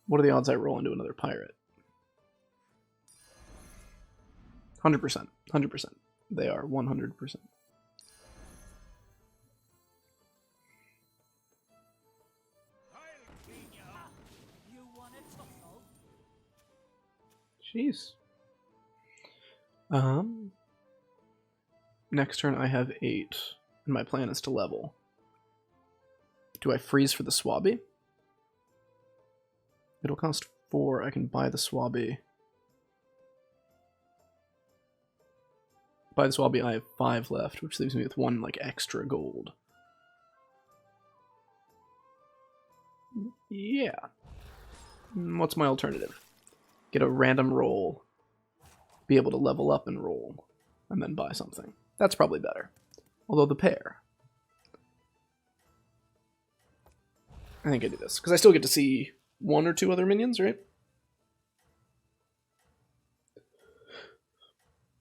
A: What are the odds I roll into another pirate? 100%. 100%. They are 100%.
D: I'll clean you up.
F: You want a tussle?
A: Jeez. Next turn I have 8, and my plan is to level. Do I freeze for the Swabby? It'll cost 4. I can buy the Swabby. Buy the Swabby, I have 5 left, which leaves me with 1 like extra gold. Yeah. What's my alternative? Get a random roll, be able to level up and roll, and then buy something. That's probably better. Although the pair. I think I do this, because I still get to see 1 or 2 other minions, right?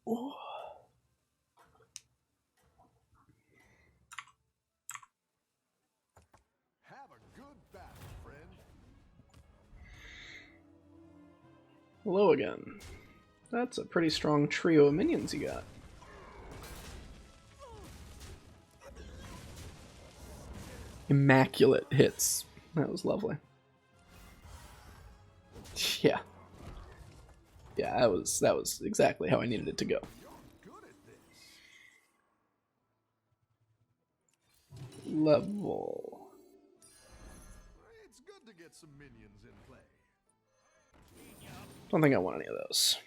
A: Oh.
B: Have a good battle, friend.
A: Hello again. That's a pretty strong trio of minions you got. Immaculate hits. That was lovely. Yeah. Yeah, that was exactly how I needed it to go.
B: You're good at this.
A: Level.
B: It's good to get some minions in play.
A: Don't think I want any of those.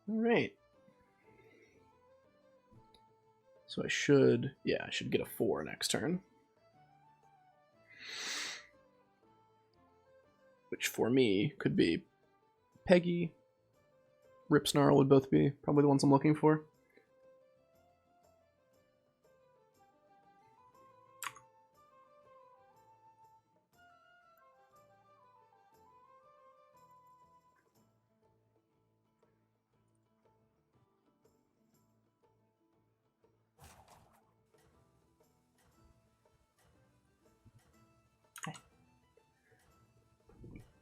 A: Alright. So I should get a 4 next turn. Which for me could be Peggy, Rip Snarl would both be probably the ones I'm looking for.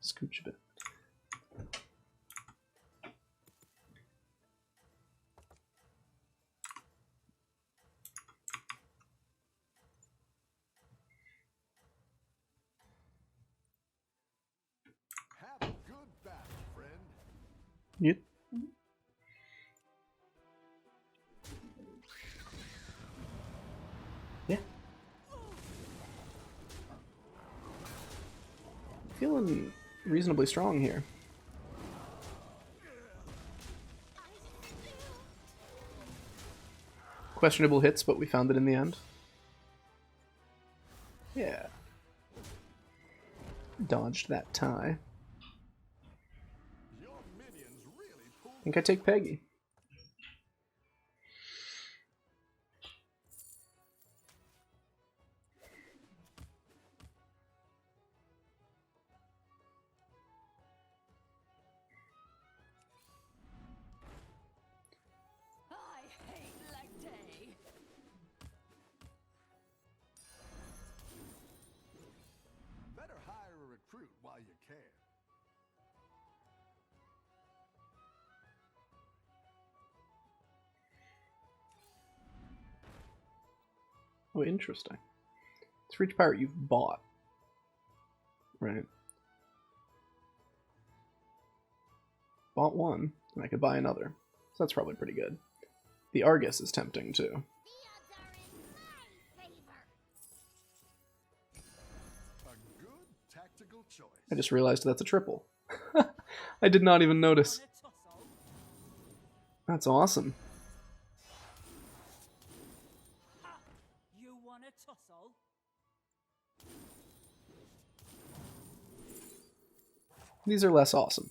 A: Scooch a bit.
B: Have a good battle, friend.
A: Yep. Yeah. Feeling reasonably strong here. Questionable hits, but we found it in the end. Yeah. Dodged that tie.
B: Your minions really pulled
A: think I take Peggy.
F: I hate leg day.
B: Better hire a recruit while you can.
A: Oh, interesting. It's for each pirate you've bought. Right. Bought one, and I could buy another. So that's probably pretty good. The Argus is tempting, too.
C: The odds are in my favor.
B: A good tactical choice.
A: I just realized that's a triple. I did not even notice.
F: Want a tussle?
A: That's awesome.
F: Ha! You want a tussle?
A: These are less awesome.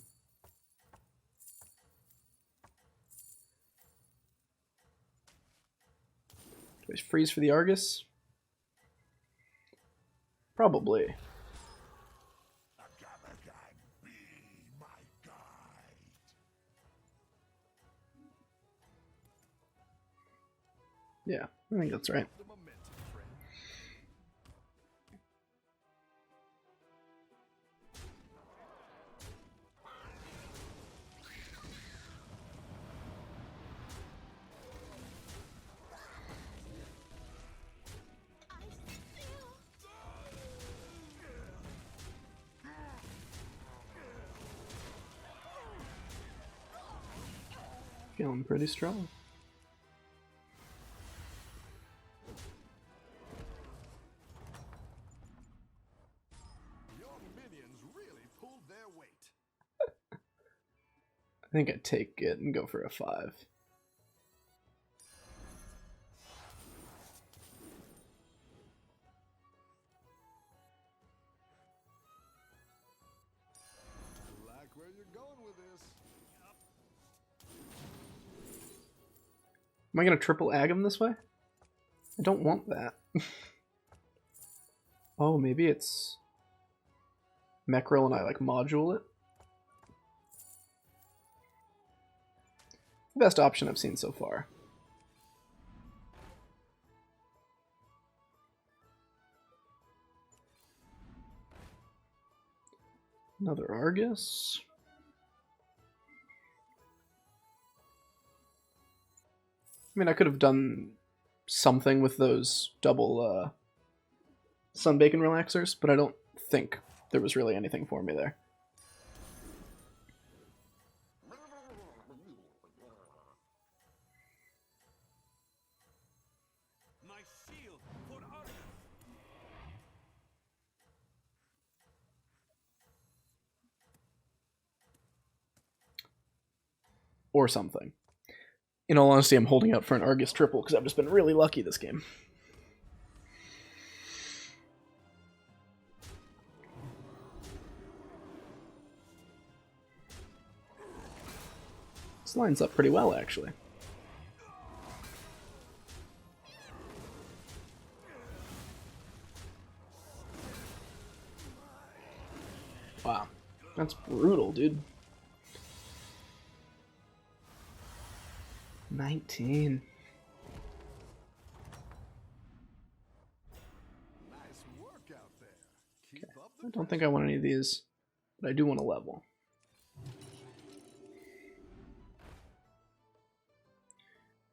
A: Do I freeze for the Argus? Probably.
E: Be my guide.
A: Yeah, I think that's right.
B: The momentum, friend.
C: I still.
A: Feeling pretty strong.
B: Your minions really pulled their weight.
A: I think I'd take it and go for a 5.
B: Like where you're going with this.
A: Am I going to triple ag him this way? I don't want that. Oh, maybe it's Meckril and I like module it. The best option I've seen so far. Another Argus. I mean, I could have done something with those double Sunbacon relaxers, but I don't think there was really anything for me there.
D: My shield for Argus.
A: Or something. In all honesty, I'm holding out for an Argus triple because I've just been really lucky this game. This lines up pretty well, actually. Wow. That's brutal, dude. 19.
B: Nice work out there. Keep up the
A: I don't think I want any of these, but I do want a level.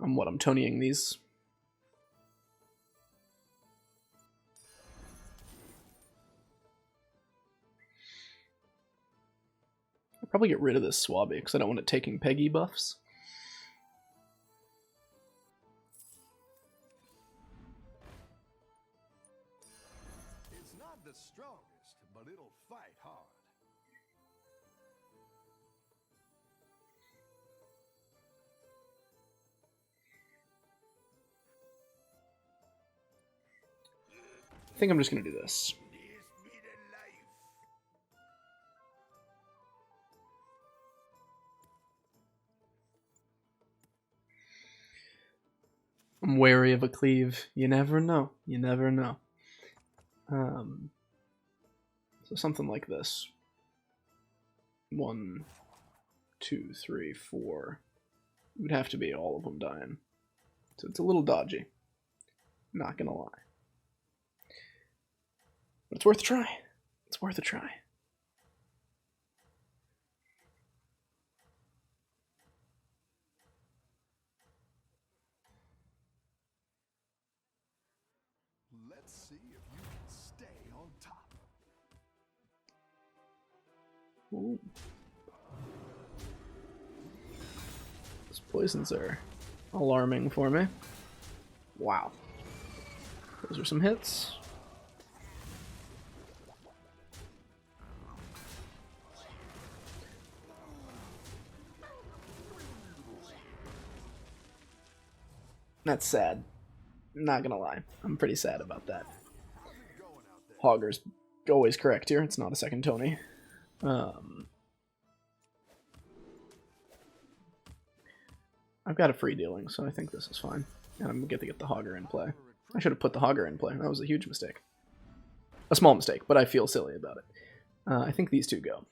A: I'm Tonying these. I'll probably get rid of this Swabby because I don't want it taking Peggy buffs.
B: It's not the strongest, but it'll fight hard.
A: I think I'm just going to do this.
E: This be the life.
A: I'm wary of a cleave. You never know. You never know. So something like this. 1, 2, 3, 4. It would have to be all of them dying. So it's a little dodgy. Not gonna lie. But it's worth a try. It's worth a try.
B: Let's see if you can stay on top.
A: Ooh. Those poisons are alarming for me. Wow. Those are some hits. That's sad. Not gonna lie. I'm pretty sad about that. Hogger's always correct here. It's not a second Tony. I've got a free dealing, so I think this is fine. And I'm going to get the Hogger in play. I should have put the Hogger in play. That was a huge mistake. A small mistake, but I feel silly about it. I think these two go.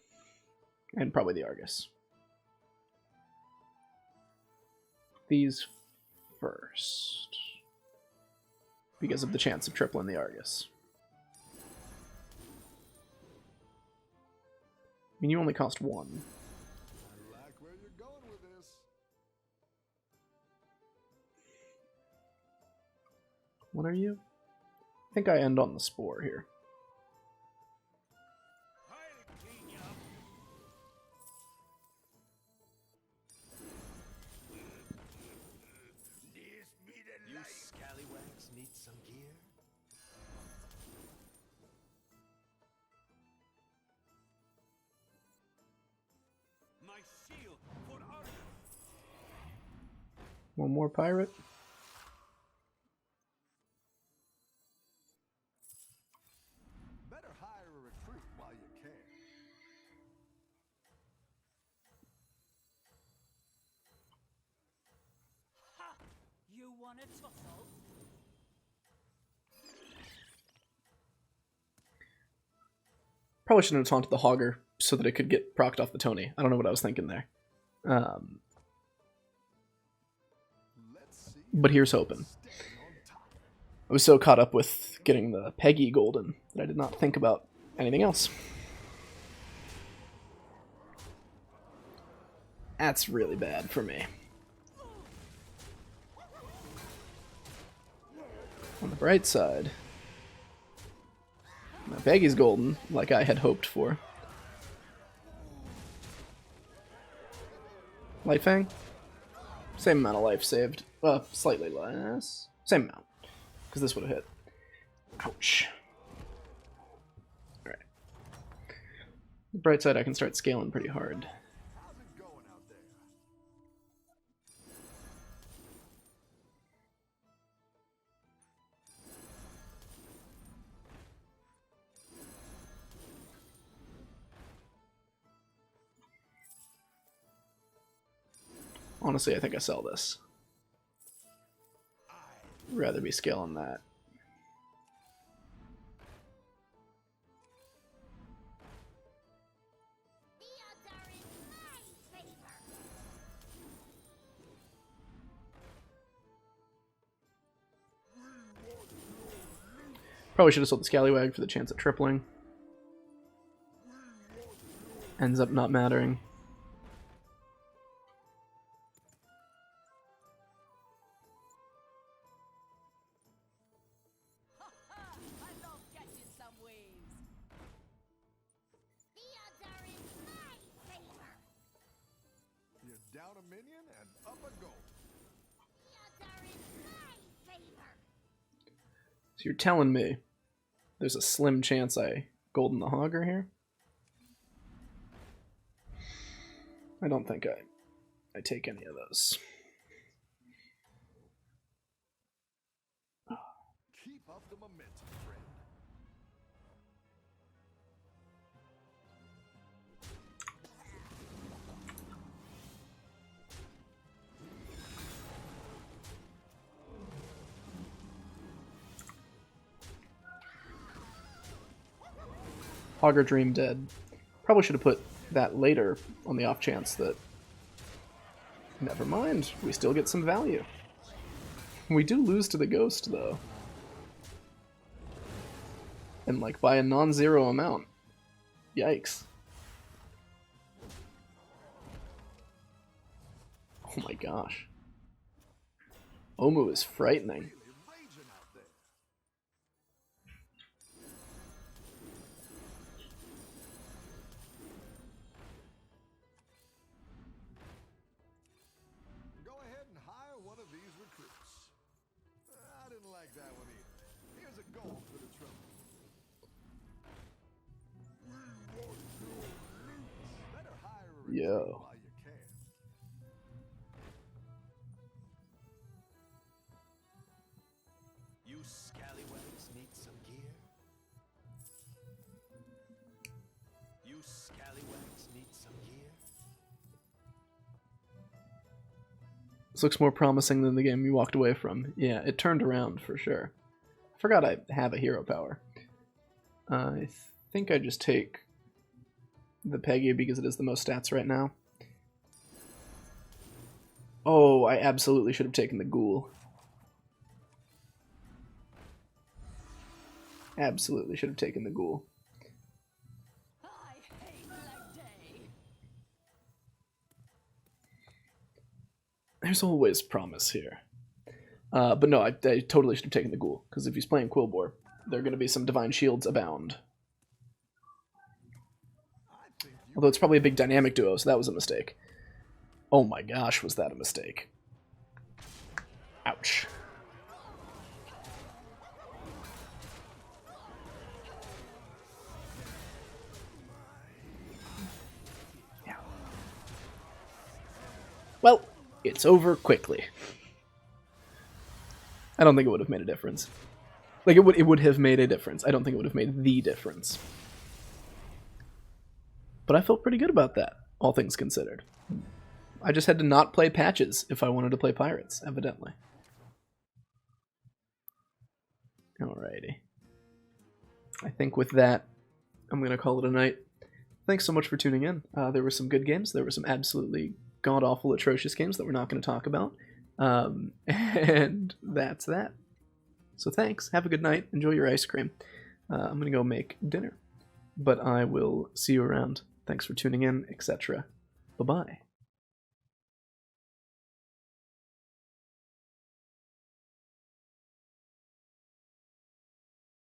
A: And probably the Argus. These first. Because of the chance of tripling the Argus. I mean, you only cost 1.
B: I like where you're going with this.
A: What are you? I think I end on the Spore here.
E: You scallywags need some gear?
D: My shield for Arthur.
A: One more pirate.
B: Better hire a recruit while you can.
F: Ha! You want a tussle?
A: Probably shouldn't have taunted the Hogger so that it could get procced off the Tony. I don't know what I was thinking there.
B: Let's see
A: But here's hoping.
B: stay on top.
A: I was so caught up with getting the Peggy Golden that I did not think about anything else. That's really bad for me. On the bright side, my Peggy's golden, like I had hoped for. Life Fang? Same amount of life saved. Slightly less. Same amount. Because this would have hit. Ouch. Alright. The bright side, I can start scaling pretty hard.
B: How's it going out there?
A: Honestly, I think I sell this. Rather be scaling that.
C: The odds are in my favor.
A: Probably should have sold the Scallywag for the chance at tripling. Ends up not mattering.
F: I love catching some waves.
C: The odds are in my favor.
B: You're down a minion and up a goal.
C: The odds are in my favor.
A: So you're telling me there's a slim chance I golden the Hogger here? I don't think I take any of those.
B: Keep up the momentum, friend.
A: Hogger Dream dead. Probably should have put that later on the off chance that... Never mind, we still get some value. We do lose to the ghost, though. And, like, by a non-zero amount. Yikes. Oh my gosh. Omu is frightening.
B: Raging out there. Go ahead and hire one of these recruits. I didn't like that one either. Here's a gold for the trouble. Better hire a recruit
A: Yo.
B: while you can.
E: You scallywags need some gear? You scallywags need some gear?
A: This looks more promising than the game you walked away from. Yeah, it turned around for sure. I forgot I have a hero power. I think I just take the Peggy because it is the most stats right now. Oh, I absolutely should have taken the Ghoul. Absolutely should have taken the Ghoul.
F: I hate leg day.
A: There's always promise here. But no, I totally should have taken the Ghoul, because if he's playing Quilboar, there are going to be some Divine Shields abound. Although it's probably a big dynamic duo, so that was a mistake. Oh my gosh, was that a mistake. Ouch. Yeah. Well, it's over quickly. I don't think it would have made a difference. Like, it would have made a difference. I don't think it would have made the difference. But I felt pretty good about that, all things considered. I just had to not play patches if I wanted to play pirates, evidently. Alrighty. I think with that, I'm going to call it a night. Thanks so much for tuning in. There were some good games. There were some absolutely god-awful, atrocious games that we're not going to talk about. And that's that. So thanks. Have a good night. Enjoy your ice cream. I'm going to go make dinner. But I will see you around. Thanks for tuning in, etc. Bye-bye.